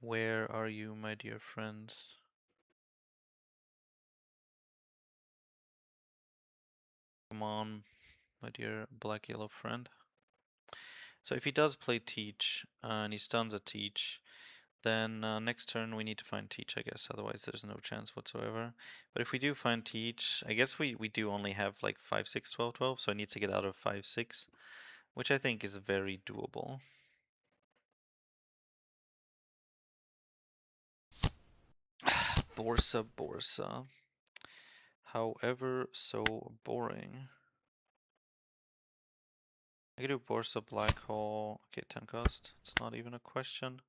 Where are you, my dear friends? Come on, my dear black yellow friend. So if he does play Teach and he stuns a Teach, then next turn we need to find Teach, I guess. Otherwise there's no chance whatsoever. But if we do find Teach, I guess we do only have like 5, 6, 12, 12. So I need to get out of 5, 6, which I think is very doable. Borsa. However, so boring. I could do Borsa Black Hole. Okay, 10 cost. It's not even a question.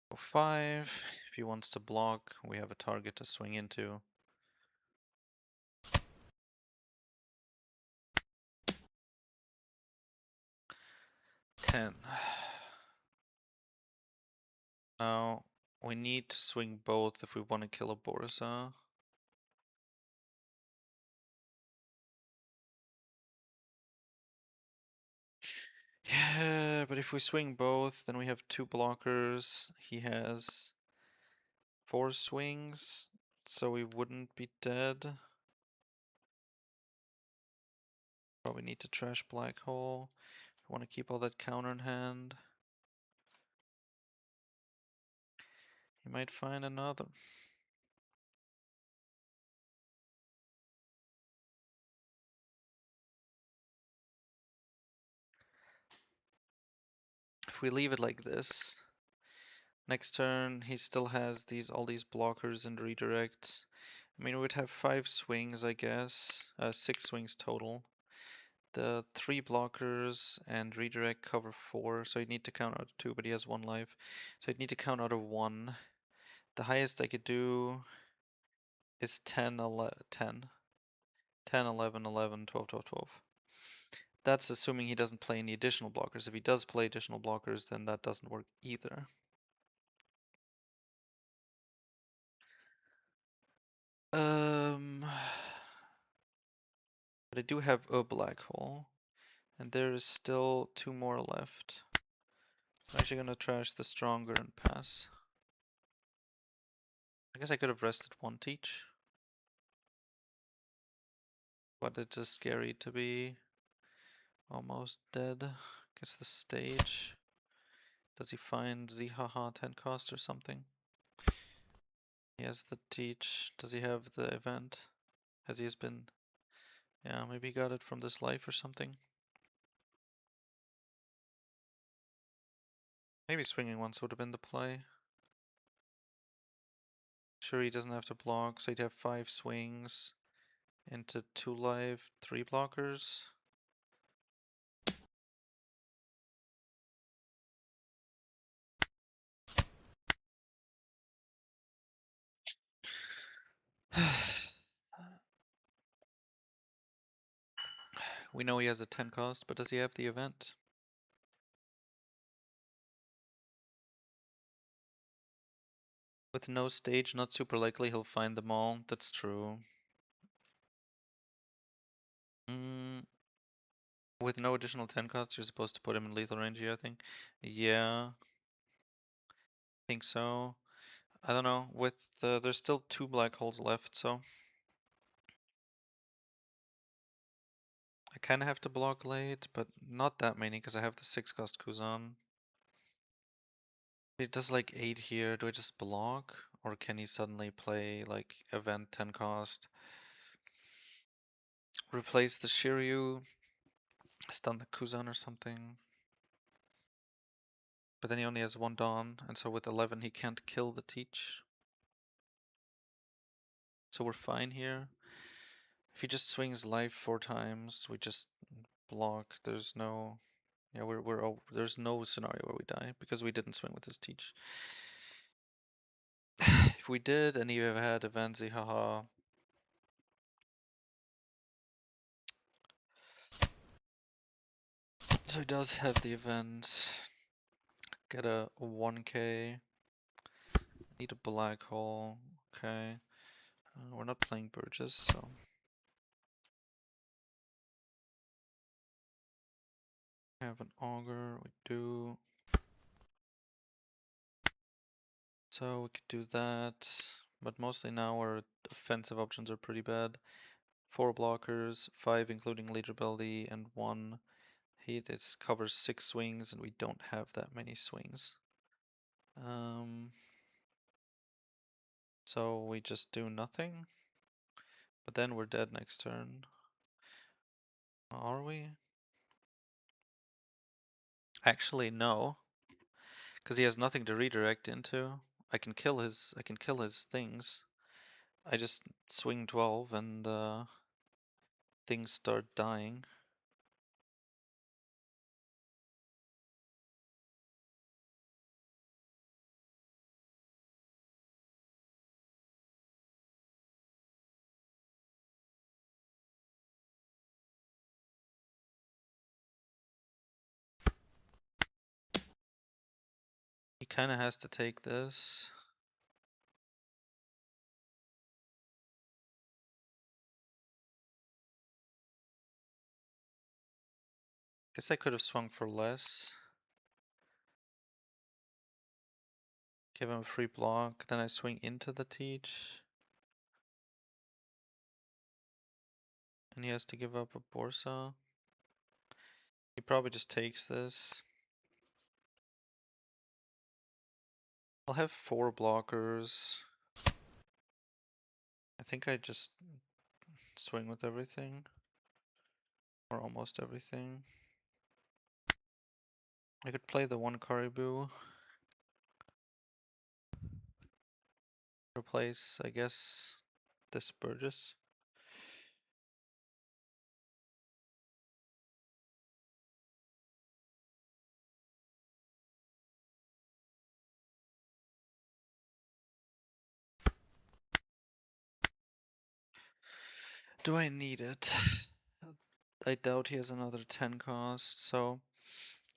Go 5. If he wants to block, we have a target to swing into. Ten. Now, we need to swing both if we want to kill a Borsa. Yeah, but if we swing both, then we have 2 blockers. He has 4 swings, so we wouldn't be dead. Probably need to trash Black Hole. I want to keep all that counter in hand. He might find another. If we leave it like this, next turn he still has all these blockers and redirect. I mean, we'd have 5 swings, I guess. 6 swings total. The 3 blockers and redirect cover 4, so he'd need to count out of 2, but he has 1 life. So he'd need to count out of 1. The highest I could do is 10, 11, 10. 10, 11, 11, 12, 12, 12. That's assuming he doesn't play any additional blockers. If he does play additional blockers, then that doesn't work either. But I do have a black hole, and there is still 2 more left. So I'm actually gonna trash the stronger and pass. I guess I could have rested 1 Teach. But it's just scary to be almost dead. Guess the stage. Does he find Zihaha 10 cost or something? He has the Teach. Does he have the event? Has he been... Yeah, maybe he got it from this life or something. Maybe swinging once would have been the play. Sure, he doesn't have to block, so he'd have 5 swings into 2 life, 3 blockers. We know he has a 10 cost, but does he have the event? With no stage, not super likely he'll find them all. That's true. With no additional 10 costs, you're supposed to put him in lethal range here, I think. Yeah, I think so. I don't know. There's still 2 black holes left, so I kind of have to block late, but not that many because I have the 6 cost Kuzan. It does like 8 here. Do I just block? Or can he suddenly play like event 10 cost? Replace the Shiryu, stun the Kuzan or something. But then he only has 1 Dawn, and so with 11 he can't kill the Teach. so we're fine here. If he just swings life 4 times, we just block. There's no, yeah, there's no scenario where we die because we didn't swing with his teach. If we did and he had a Vanzi, haha. So he does have the event. Get a 1k. Need a black hole. Okay. We're not playing Burgess, so. We have an auger, we do. So we could do that. But mostly now our offensive options are pretty bad. 4 blockers, 5 including leader ability, and 1 hit. It covers 6 swings, and we don't have that many swings. So we just do nothing. But then we're dead next turn. Are we? Actually, no. Because he has nothing to redirect into. I can kill his things. I just swing 12 and things start dying. He kind of has to take this. Guess I could have swung for less. Give him a free block, then I swing into the teach. And he has to give up a Borsa. He probably just takes this. I'll have 4 blockers. I think I just swing with everything. Or almost everything. I could play the 1 Caribou. Replace, I guess, this Burgess. Do I need it? I doubt he has another 10 cost, so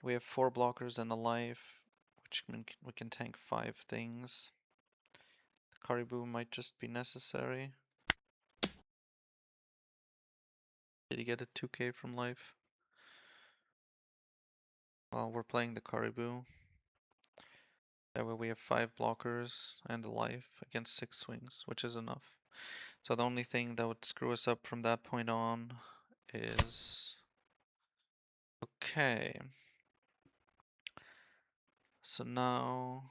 we have 4 blockers and a life, which we can tank 5 things. The Caribou might just be necessary. Did he get a 2k from life? Well, we're playing the Caribou. That way we have 5 blockers and a life against 6 swings, which is enough. So the only thing that would screw us up from that point on is... Okay. So now...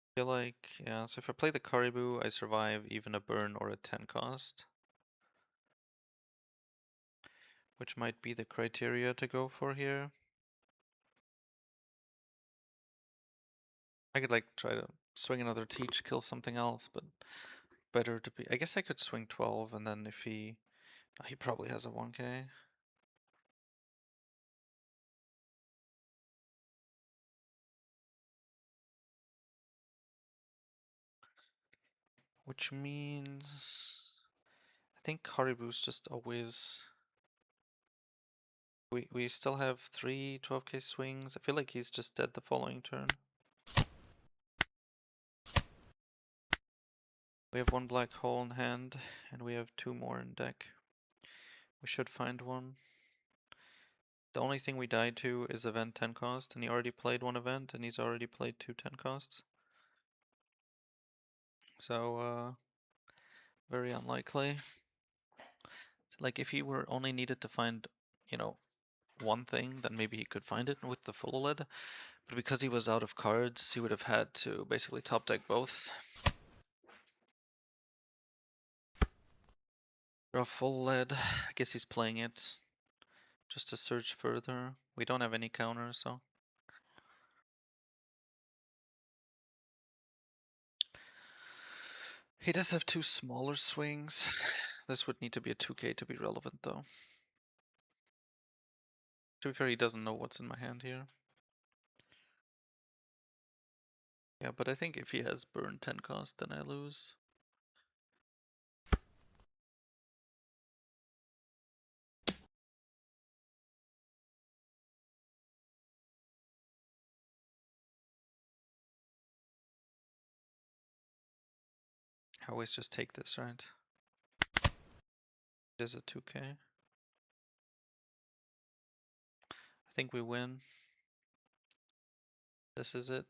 I feel like, yeah, so if I play the Caribou, I survive even a burn or a 10 cost. Which might be the criteria to go for here. I could like try to swing another teach, kill something else, but better to be... I guess I could swing 12 and then if he... He probably has a 1k. Which means... I think Caribou's just a whiz. We still have 3 12k swings. I feel like he's just dead the following turn. We have 1 black hole in hand, and we have 2 more in deck. We should find one. The only thing we died to is event 10 cost, and he already played 1 event, and he's already played 2 10 costs. So, very unlikely. Like, if he were only needed to find, you know, 1 thing, then maybe he could find it with the full lead. But because he was out of cards, he would have had to basically top deck both. Draw full lead. I guess he's playing it just to search further. We don't have any counter, so. He does have two smaller swings. This would need to be a 2k to be relevant though. To be fair, he doesn't know what's in my hand here. Yeah, but I think if he has burn 10 cost, then I lose. I always just take this, right? It is a 2k. I think we win. This is it.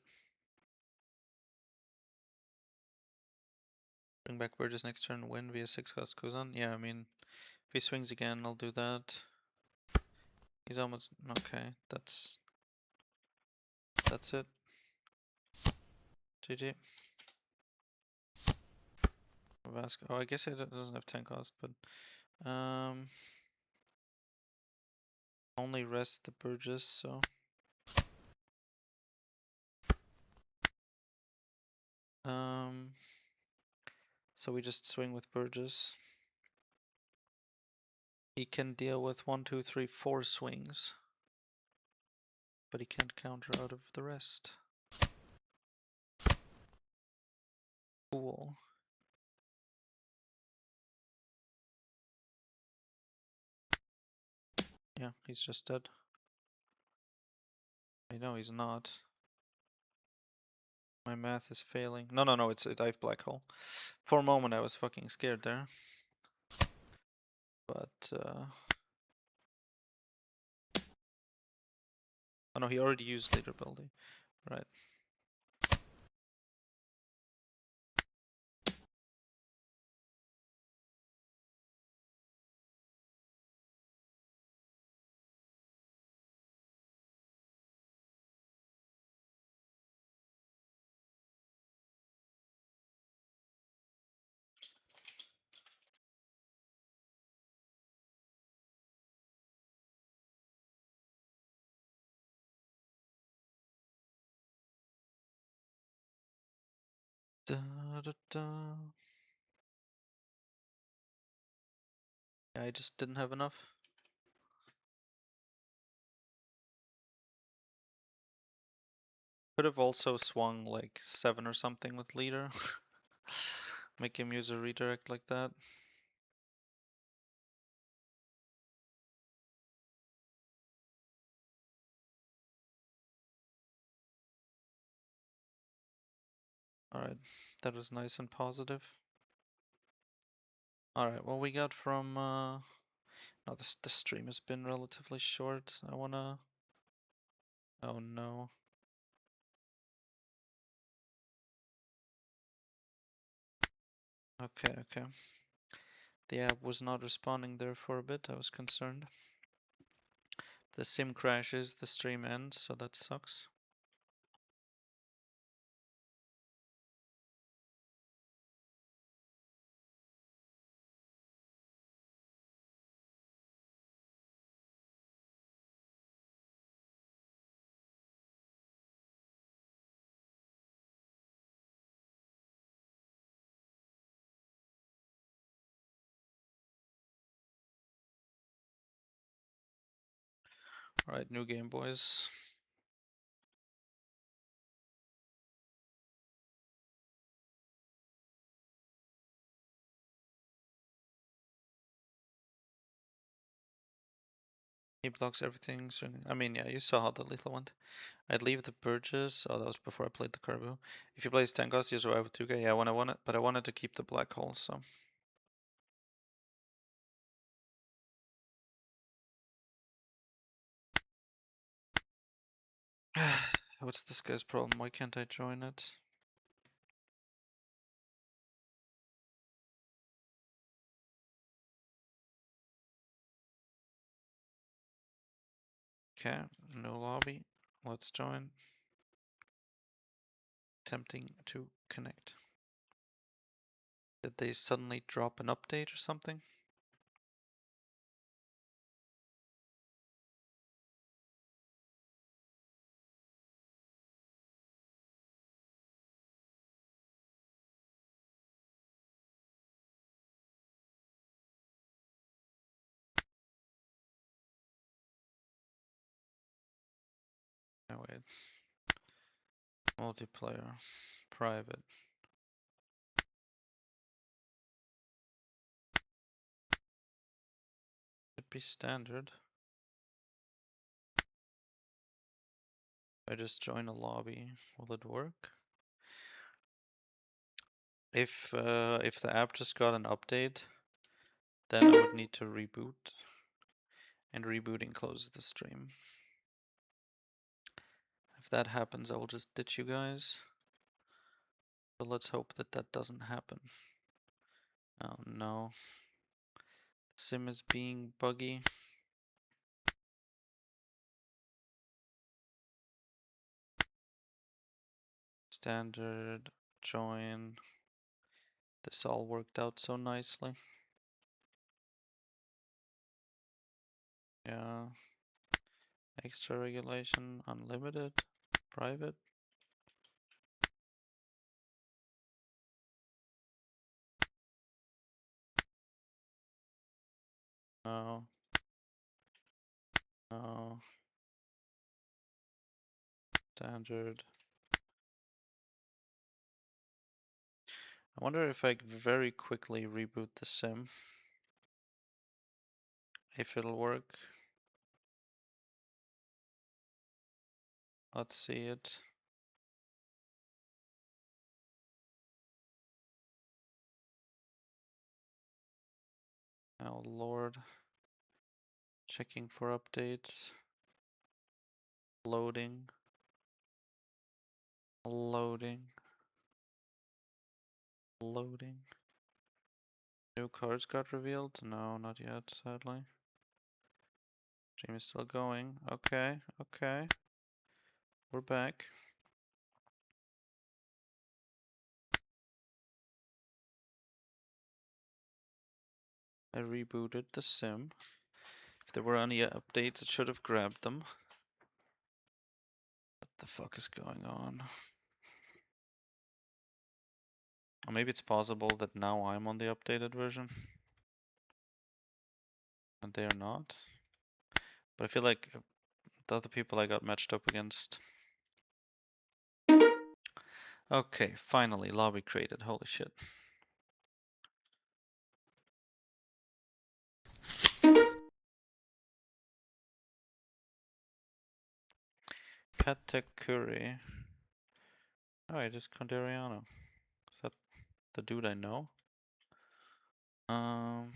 Bring back Burgess next turn, win via 6 cost Kuzan. Yeah, I mean, if he swings again, I'll do that. He's almost okay. That's it. GG. Vasco. Oh, I guess it doesn't have 10 cost, but only rest the Burgess, so so we just swing with Burgess. He can deal with 1, 2, 3, 4 swings, but he can't counter out of the rest. Cool. Yeah, he's just dead. I know he's not. My math is failing. No, it's a dive black hole. For a moment I was fucking scared there. But oh no, he already used leader building. Right. Da, da, da. Yeah, I just didn't have enough. Could have also swung like 7 or something with leader. Make him use a redirect like that. Alright, that was nice and positive. Alright, well we got from no, the stream has been relatively short. I wanna oh no. Okay. The app was not responding there for a bit, I was concerned. The sim crashes, the stream ends, so that sucks. Alright, new game, boys. He blocks everything. So, I mean, yeah, you saw how the lethal went. I'd leave the Burgess. Oh, that was before I played the Carbu. If you play 10 cost, you survive with 2k. Yeah, when I won it, but I wanted to keep the black hole, so. What's this guy's problem? Why can't I join it? Okay, no lobby. Let's join. Attempting to connect. Did they suddenly drop an update or something? Great. Multiplayer. Private. Should be standard. I just join a lobby. Will it work? If the app just got an update, then I would need to reboot. And rebooting closes the stream. If that happens, I will just ditch you guys. But let's hope that that doesn't happen. Oh no. The sim is being buggy. Standard, join. This all worked out so nicely. Yeah. Extra regulation, unlimited, private. No. No. Standard. I wonder if I very quickly reboot the sim. If it'll work. Let's see it. Oh Lord. Checking for updates. Loading. Loading. Loading. New cards got revealed? No, not yet, sadly. Stream is still going. Okay, okay. We're back. I rebooted the sim. If there were any updates, it should have grabbed them. What the fuck is going on? Or maybe it's possible that now I'm on the updated version. And they are not. But I feel like the other people I got matched up against. Okay, finally, lobby created. Holy shit. Katakuri. Oh, it is Conderiano. Is that the dude I know? Um.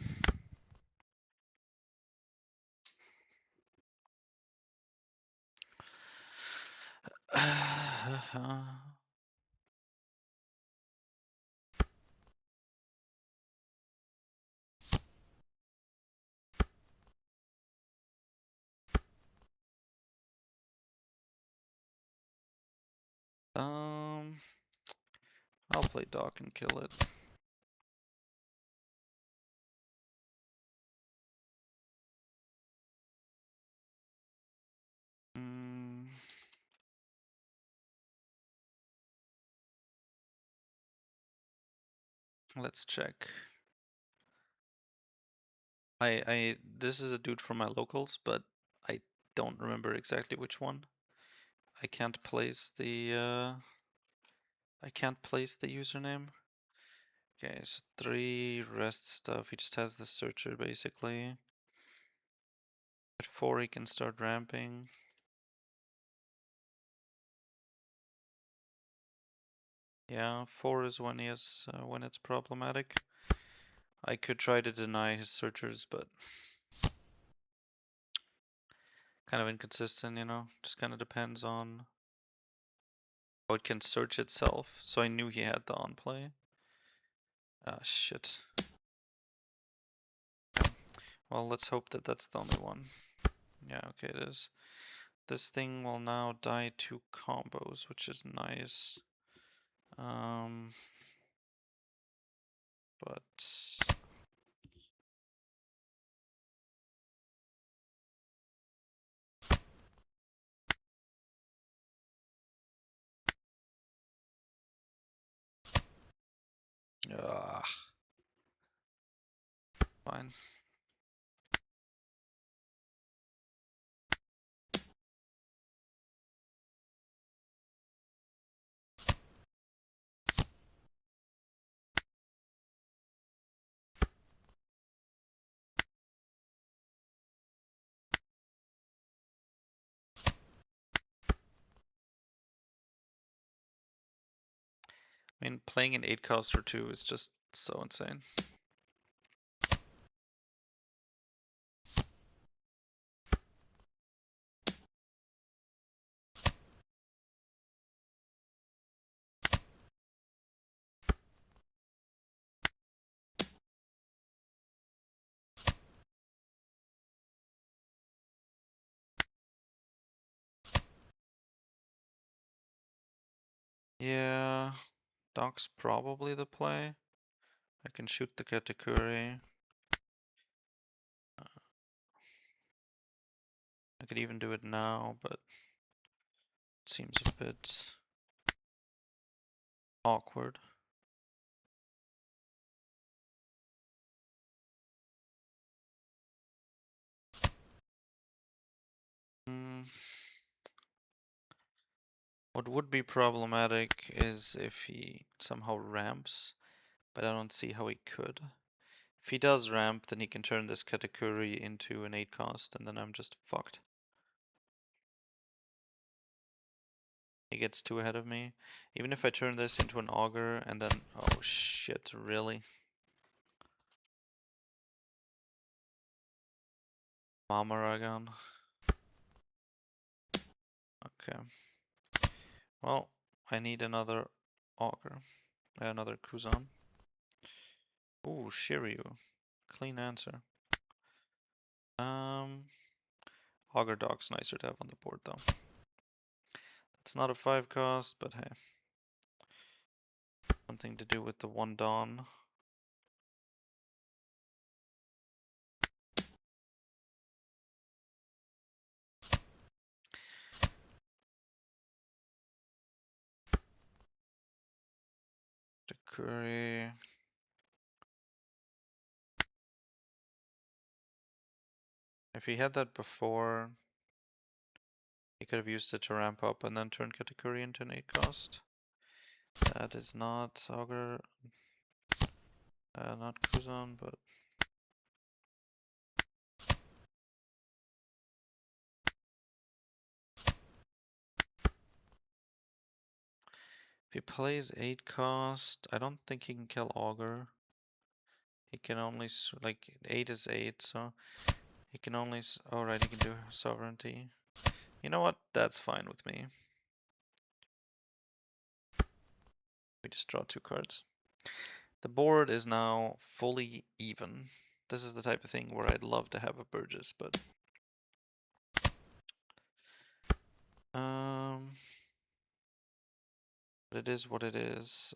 um. I'll play Doc and kill it. Let's check. This is a dude from my locals, but I don't remember exactly which one. I can't place the username. Okay, so 3 rest stuff. He just has the searcher basically. At 4 he can start ramping. Yeah, 4 is when he has when it's problematic. I could try to deny his searchers, but kind of inconsistent, you know. Just kind of depends on how it can search itself. So I knew he had the on play. Ah, shit. Well, let's hope that that's the only one. Yeah, okay, it is. This thing will now die to combos, which is nice. But fine. I mean, playing an 8 cost or 2 is just so insane. Yeah, Doc's probably the play. I can shoot the Katakuri. I could even do it now, but it seems a bit awkward. What would be problematic is if he somehow ramps, but I don't see how he could. If he does ramp, then he can turn this Katakuri into an 8 cost, and then I'm just fucked. He gets too ahead of me. Even if I turn this into an auger, and then... Oh shit, really? Mamaragon. Okay. Well, I need another auger. Another Kuzan. Ooh, Shiryu. Clean answer. Auger Dog's nicer to have on the board though. It's not a 5 cost, but hey. Something to do with the 1 Dawn. The Curry. If he had that before, he could have used it to ramp up and then turn Katakuri into an 8 cost. That is not Auger, not Kuzan, but... If he plays 8 cost, I don't think he can kill Auger. He can only, like, 8 is 8, so he can only, oh right, he can do Sovereignty. You know what? That's fine with me. We just draw 2 cards. The board is now fully even. This is the type of thing where I'd love to have a Burgess, but... But it is what it is.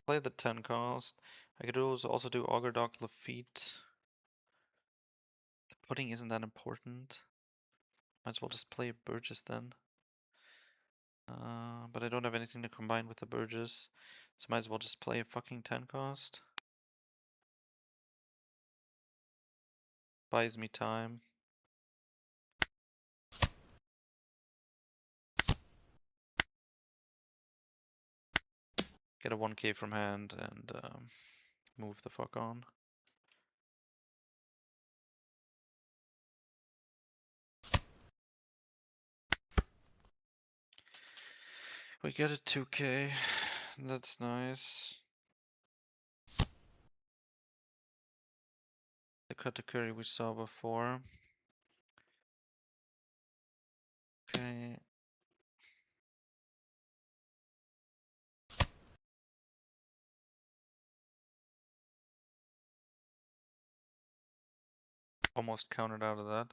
Play the 10 cost. I could also do Auger Dog Lafitte. The pudding isn't that important. Might as well just play a Burgess then. But I don't have anything to combine with the Burgess, so might as well just play a fucking 10 cost. Buys me time. Get a 1k from hand and move the fuck on. We get a 2k. That's nice. The Katakuri we saw before. Okay. Almost counted out of that.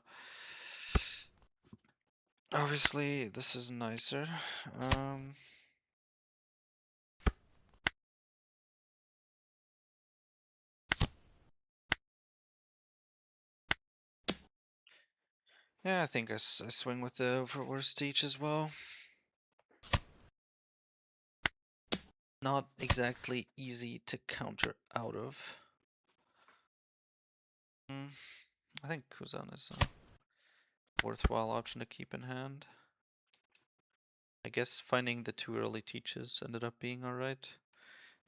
Obviously, this is nicer. Yeah, I think I swing with the overworst each as well. Not exactly easy to counter out of. I think Kuzan is a worthwhile option to keep in hand. I guess finding the 2 early teaches ended up being alright.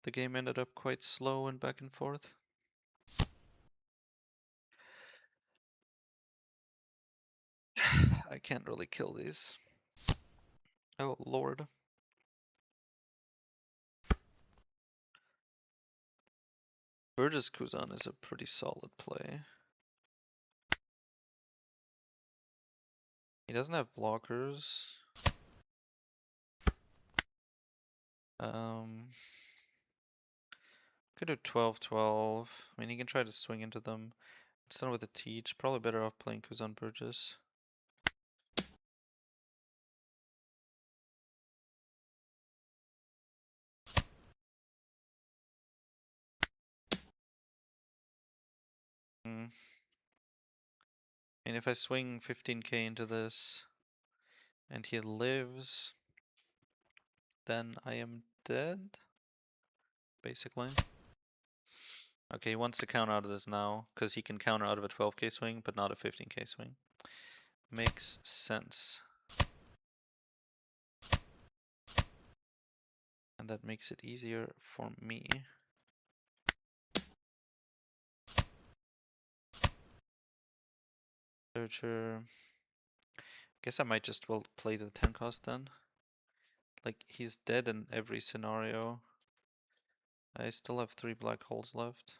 The game ended up quite slow and back and forth. I can't really kill these. Oh lord. Burgess Kuzan is a pretty solid play. He doesn't have blockers. Could do 12-12. I mean, he can try to swing into them. It's done with a teach. Probably better off playing Kuzan Burgess. And if I swing 15k into this and he lives, then I am dead, basically. Okay, he wants to counter out of this now, because he can counter out of a 12k swing, but not a 15k swing. Makes sense. And that makes it easier for me. Searcher. Guess I might just well play the 10 cost then. Like, he's dead in every scenario. I still have 3 black holes left.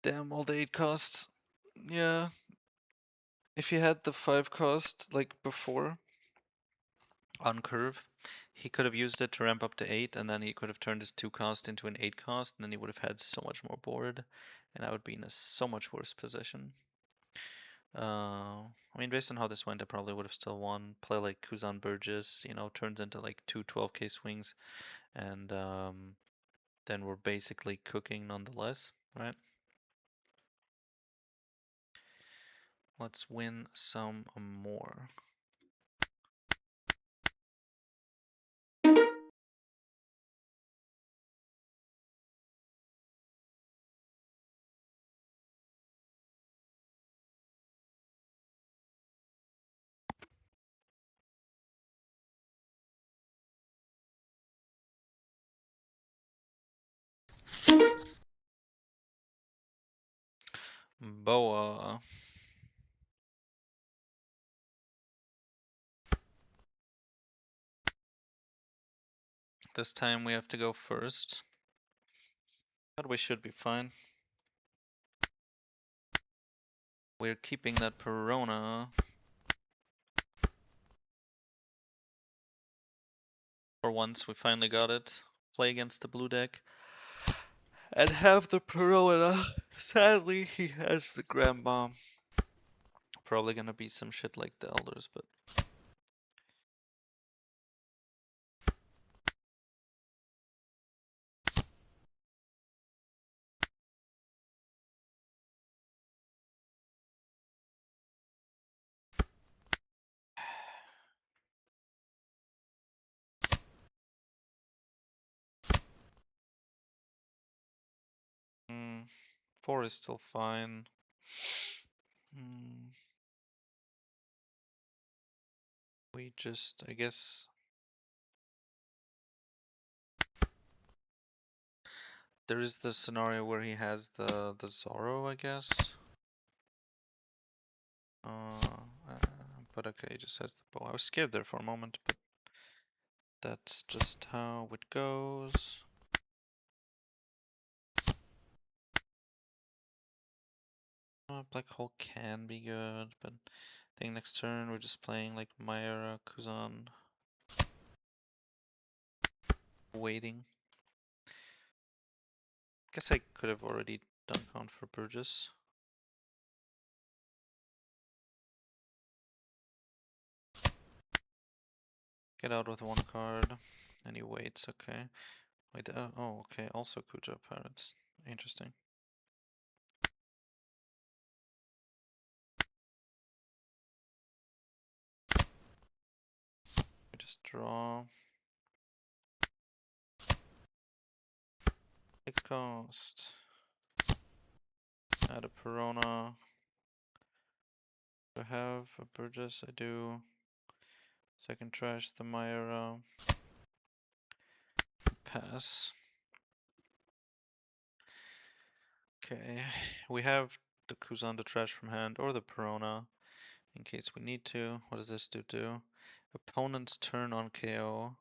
Damn, all the 8 costs. Yeah. If he had the 5 cost, like before, on curve, he could have used it to ramp up to 8, and then he could have turned his 2 cost into an 8 cost, and then he would have had so much more board, and I would be in a so much worse position. I mean, based on how this went, I probably would have still won. Play like Kuzan Burgess, you know, turns into like 2 12k swings, and then we're basically cooking nonetheless, right? Let's win some more. Boa. This time we have to go first. But we should be fine. We're keeping that Perona. For once, we finally got it. Play against the blue deck. And have the Perona. Sadly, he has the Grand Bomb. Probably gonna be some shit like the Elders, but... Mm, 4 is still fine. We just, I guess... There is the scenario where he has the Zorro, I guess. But okay, he just has the bow. I was scared there for a moment, but that's just how it goes. Black hole can be good, but I think next turn we're just playing like Myra, Kuzan. Waiting. Guess I could have already done count for Burgess. Get out with 1 card. And he waits, okay. Wait, oh, okay, also Kuja Pirates. Interesting. We just draw. X cost. Add a Perona. Do I have a Burgess? I do. So I can trash the Myra. Pass. Okay, we have the Kuzan to trash from hand or the Perona in case we need to. What does this do? Opponent's turn on KO.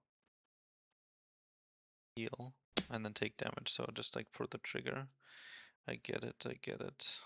Heal. And then take damage. So just like for the trigger. I get it, I get it.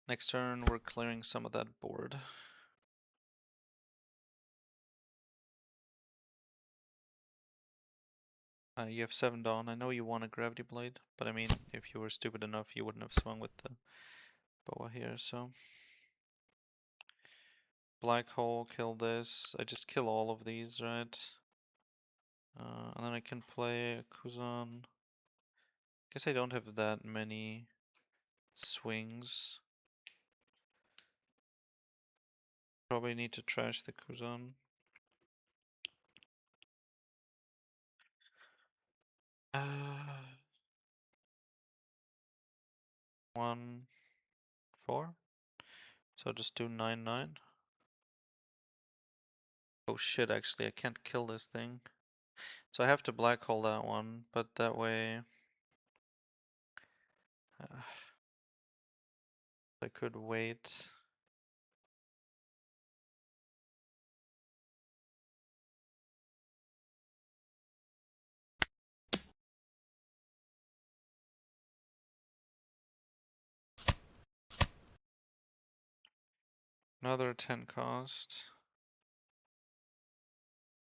Next turn, we're clearing some of that board. You have 7 Dawn. I know you want a Gravity Blade, but I mean, if you were stupid enough, you wouldn't have swung with the boa here, so. Black Hole, kill this. I just kill all of these, right? And then I can play a Kuzan. Guess I don't have that many swings. Probably need to trash the Kuzan. Uh, 1, 4. So just do 9, 9. Oh shit, actually, I can't kill this thing. So I have to black hole that one, but that way I could wait. Another 10 cost.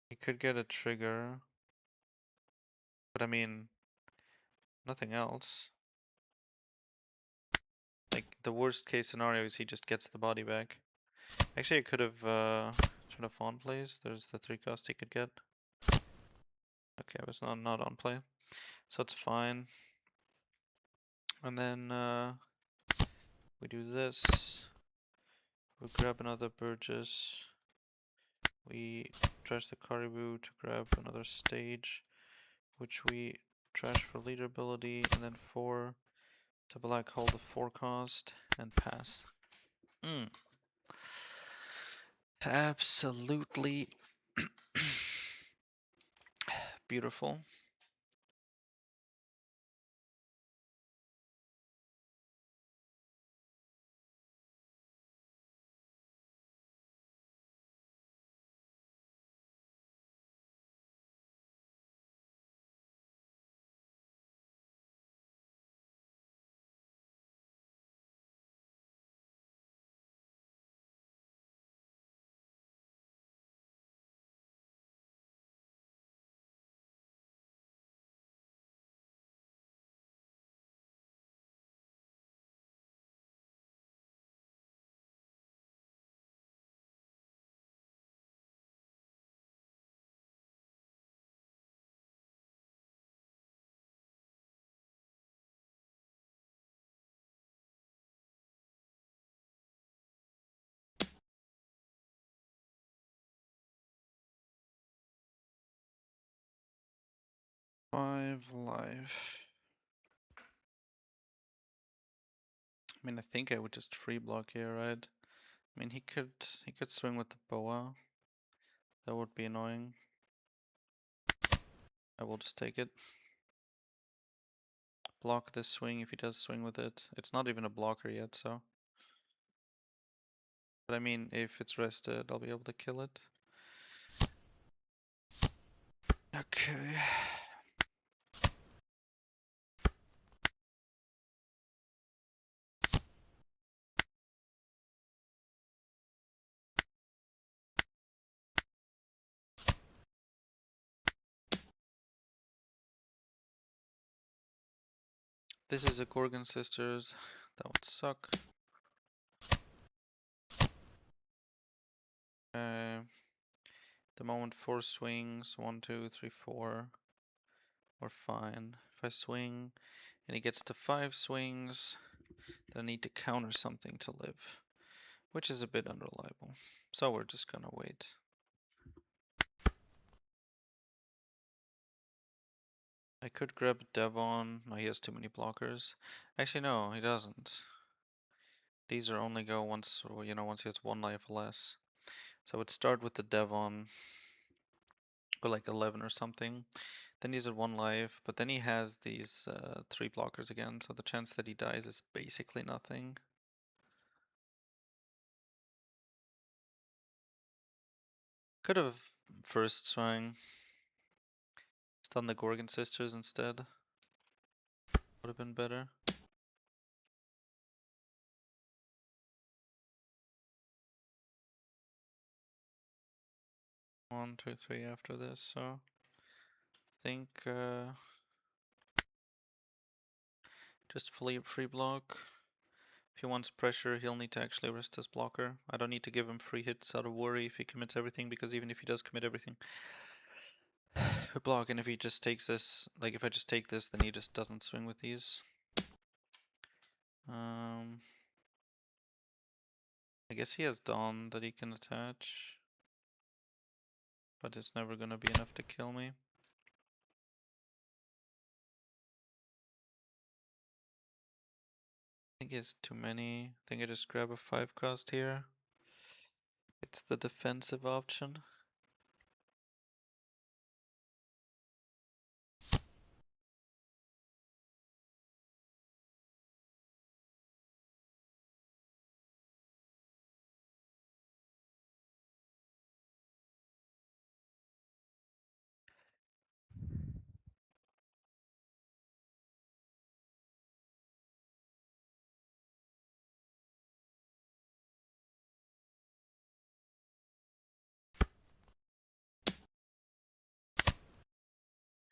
He could get a trigger, but I mean, nothing else. Like, the worst case scenario is he just gets the body back. Actually, I could have tried a fawn plays. There's the 3 cost he could get. Okay, I was not on play, so it's fine. And then we do this. We grab another Burgess. We trash the Caribou to grab another stage, which we trash for leader ability, and then 4 to black hole the 4 cost and pass. Absolutely beautiful. Five life. I mean, I think I would just free block here, right? I mean, he could swing with the boa. That would be annoying. I will just take it. Block this swing if he does swing with it. It's not even a blocker yet, so. But I mean, if it's rested, I'll be able to kill it. Okay. This is a Gorgon Sisters. That would suck. The moment 4 swings, 1, 2, 3, 4, we're fine. If I swing and he gets to 5 swings, then I need to counter something to live, which is a bit unreliable. So we're just gonna wait. I could grab Devon. No, he has too many blockers. Actually, no, he doesn't. These are only go once, once he has 1 life less. So I would start with the Devon, go like 11 or something. Then he's at 1 life, but then he has these 3 blockers again, so the chance that he dies is basically nothing. Could have first swing, stun the Gorgon Sisters instead. Would have been better. One, two, three after this, so I think just free block. If he wants pressure, he'll need to actually rest his blocker. I don't need to give him free hits out of worry if he commits everything, because even if he does commit everything, we block, and if he just takes this, like if I just take this, then he just doesn't swing with these. I guess he has Dawn that he can attach, but it's never gonna be enough to kill me. I think he has too many. I think I just grab a 5 cost here. It's the defensive option.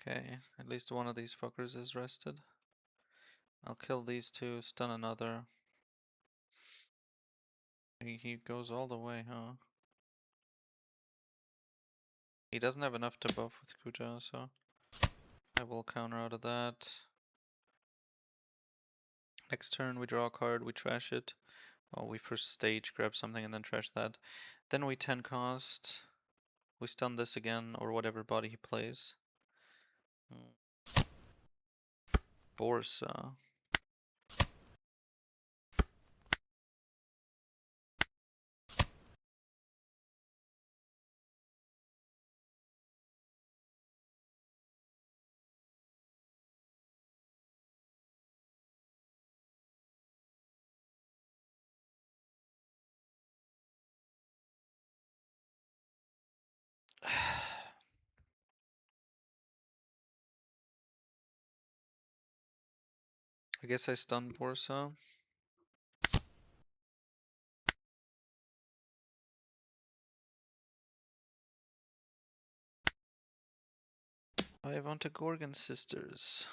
Okay, at least one of these fuckers is rested. I'll kill these two, stun another. He goes all the way, huh? He doesn't have enough to buff with Kuja, so I will counter out of that. Next turn we draw a card, we trash it. Well, we first stage, grab something and then trash that. Then we 10 cost. We stun this again, or whatever body he plays. Borsa. I guess I stun Borsa. I want to Gorgon Sisters.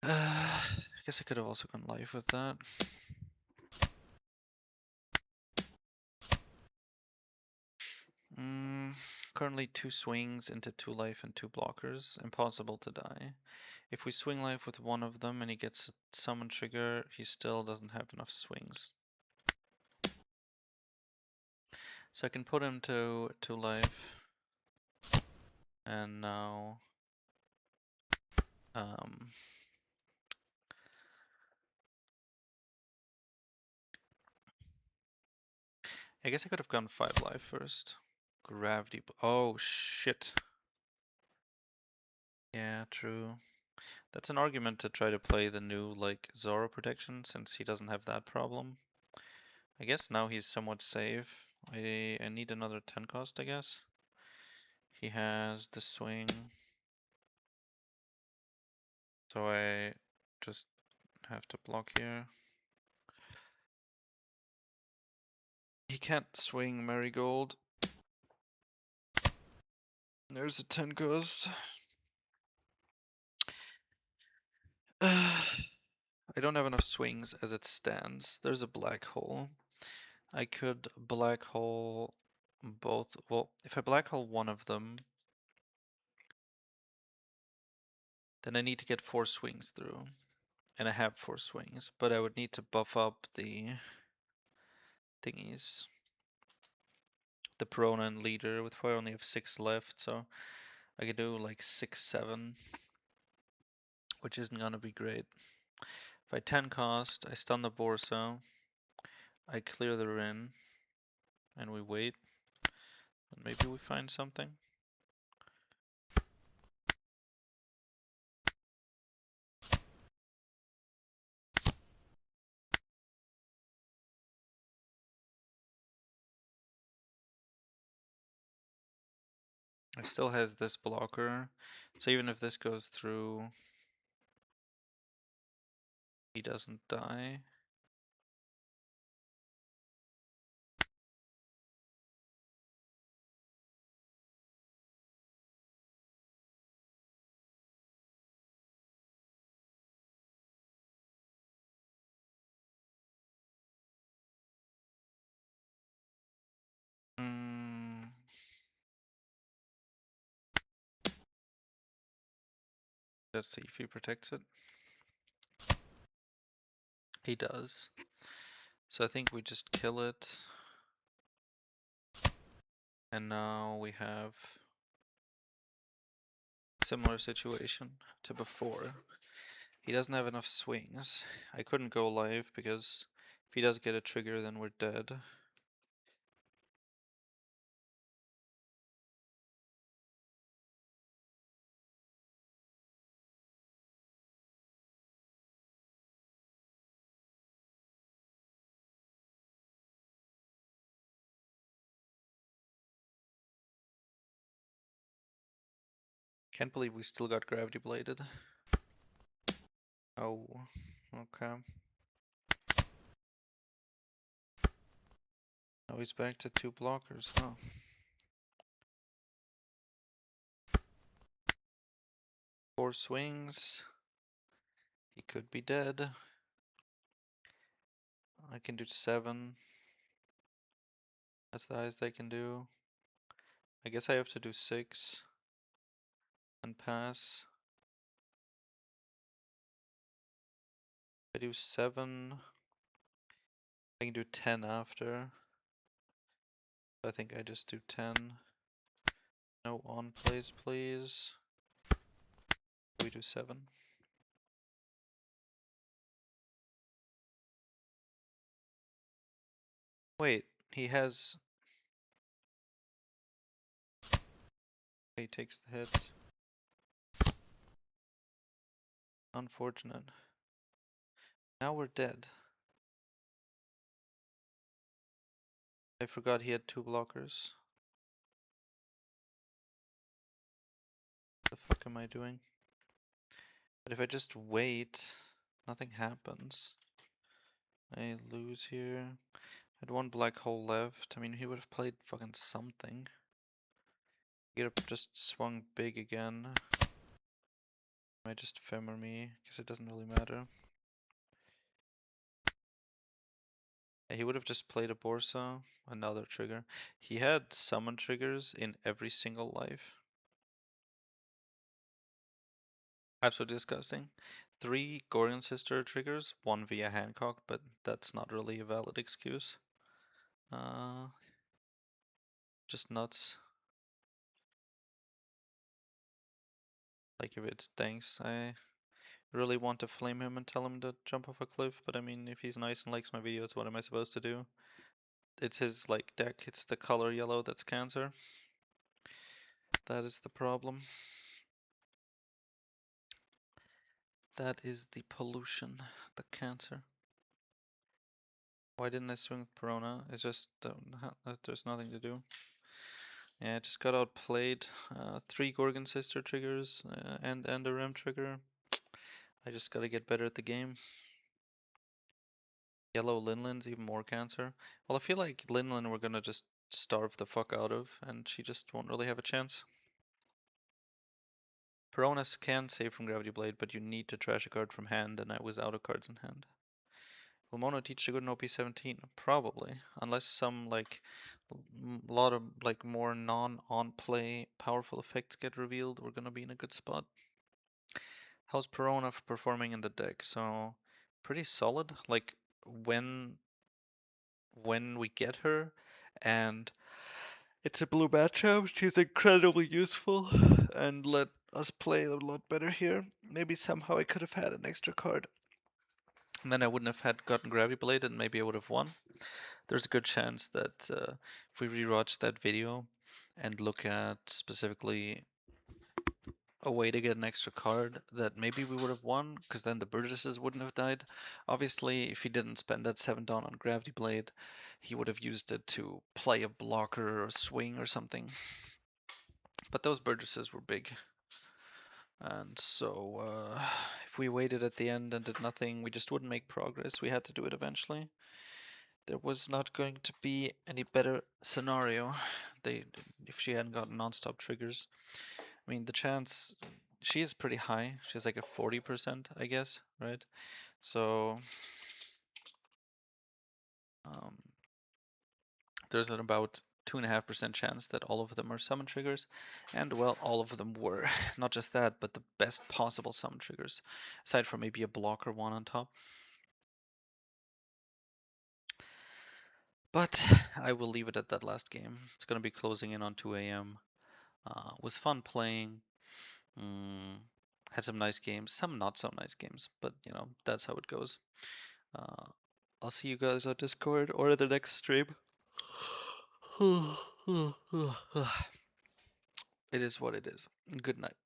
I guess I could have also gone live with that. Currently 2 swings into 2 life and 2 blockers. Impossible to die. If we swing life with one of them and he gets a summon trigger, he still doesn't have enough swings. So I can put him to 2 life. And now I guess I could have gone 5 life first. Gravity. Oh shit. Yeah, true. That's an argument to try to play the new like Zoro protection since he doesn't have that problem. I guess now he's somewhat safe. I need another 10 cost, I guess. He has the swing. So I just have to block here. He can't swing Marigold. There's a 10 cost. I don't have enough swings as it stands. There's a black hole. I could black hole both. Well, if I black hole one of them, then I need to get 4 swings through. And I have 4 swings, but I would need to buff up the thingies. The Perona and leader with I only have 6 left, so I could do like 6, 7, which isn't gonna be great. If I 10 cost, I stun the Borso, I clear the Rin, and we wait, and maybe we find something. It still has this blocker, so even if this goes through, he doesn't die. Mm, let's see if he protects it. He does. So I think we just kill it. And now we have a similar situation to before. He doesn't have enough swings. I couldn't go live because if he does get a trigger, then we're dead. Can't believe we still got gravity bladed. Oh, okay. Now he's back to 2 blockers, huh? 4 swings. He could be dead. I can do 7. That's the highest I can do. I guess I have to do 6 and pass. If I do 7, I can do 10 after. I think I just do 10. No on plays, please. We do 7. Wait, he has... He takes the hit. Unfortunate. Now we're dead. I forgot he had 2 blockers. What the fuck am I doing? But if I just wait, nothing happens. I lose here. I had 1 black hole left. I mean, he would have played fucking something. He could have just swung big again. Might just femmer me, because it doesn't really matter. He would have just played a Borsa, another trigger. He had summon triggers in every single life. Absolutely disgusting. 3 Gorgon Sister triggers, 1 via Hancock, but that's not really a valid excuse. Just nuts. Like if it stinks, I really want to flame him and tell him to jump off a cliff, but I mean, if he's nice and likes my videos, what am I supposed to do? It's his like deck, it's the color yellow that's cancer. That is the problem. That is the pollution, the cancer. Why didn't I swing with Perona? It's just there's nothing to do. Yeah, I just got outplayed. 3 Gorgon Sister triggers and a Rim trigger. I just gotta get better at the game. Yellow Linlin's even more cancer. Well, I feel like Linlin we're gonna just starve the fuck out of, and she just won't really have a chance. Peronas can save from Gravity Blade, but you need to trash a card from hand, and I was out of cards in hand. Will Mono teach a good in OP17? Probably, unless some like lot of like more non-on play powerful effects get revealed, we're gonna be in a good spot. How's Perona performing in the deck? So pretty solid. Like when we get her and it's a blue matchup, she's incredibly useful and let us play a lot better here. Maybe somehow I could have had an extra card. And then I wouldn't have had gotten Gravity Blade and maybe I would have won. There's a good chance that if we rewatch that video and look at specifically a way to get an extra card, that maybe we would have won, because then the Burgesses wouldn't have died. Obviously, if he didn't spend that 7 down on Gravity Blade, he would have used it to play a blocker or a swing or something. But those Burgesses were big. And so, if we waited at the end and did nothing, we just wouldn't make progress. We had to do it eventually. There was not going to be any better scenario. If she hadn't gotten non-stop triggers. I mean, the chance, she is pretty high. She has like a 40%, I guess, right? So, um, there's an about 2.5% chance that all of them are summon triggers. And, well, all of them were. Not just that, but the best possible summon triggers. Aside from maybe a blocker one on top. But I will leave it at that last game. It's going to be closing in on 2 a.m. Was fun playing. Had some nice games, some not so nice games, but you know, that's how it goes. Uh, I'll see you guys on Discord or the next stream. It is what it is. Good night.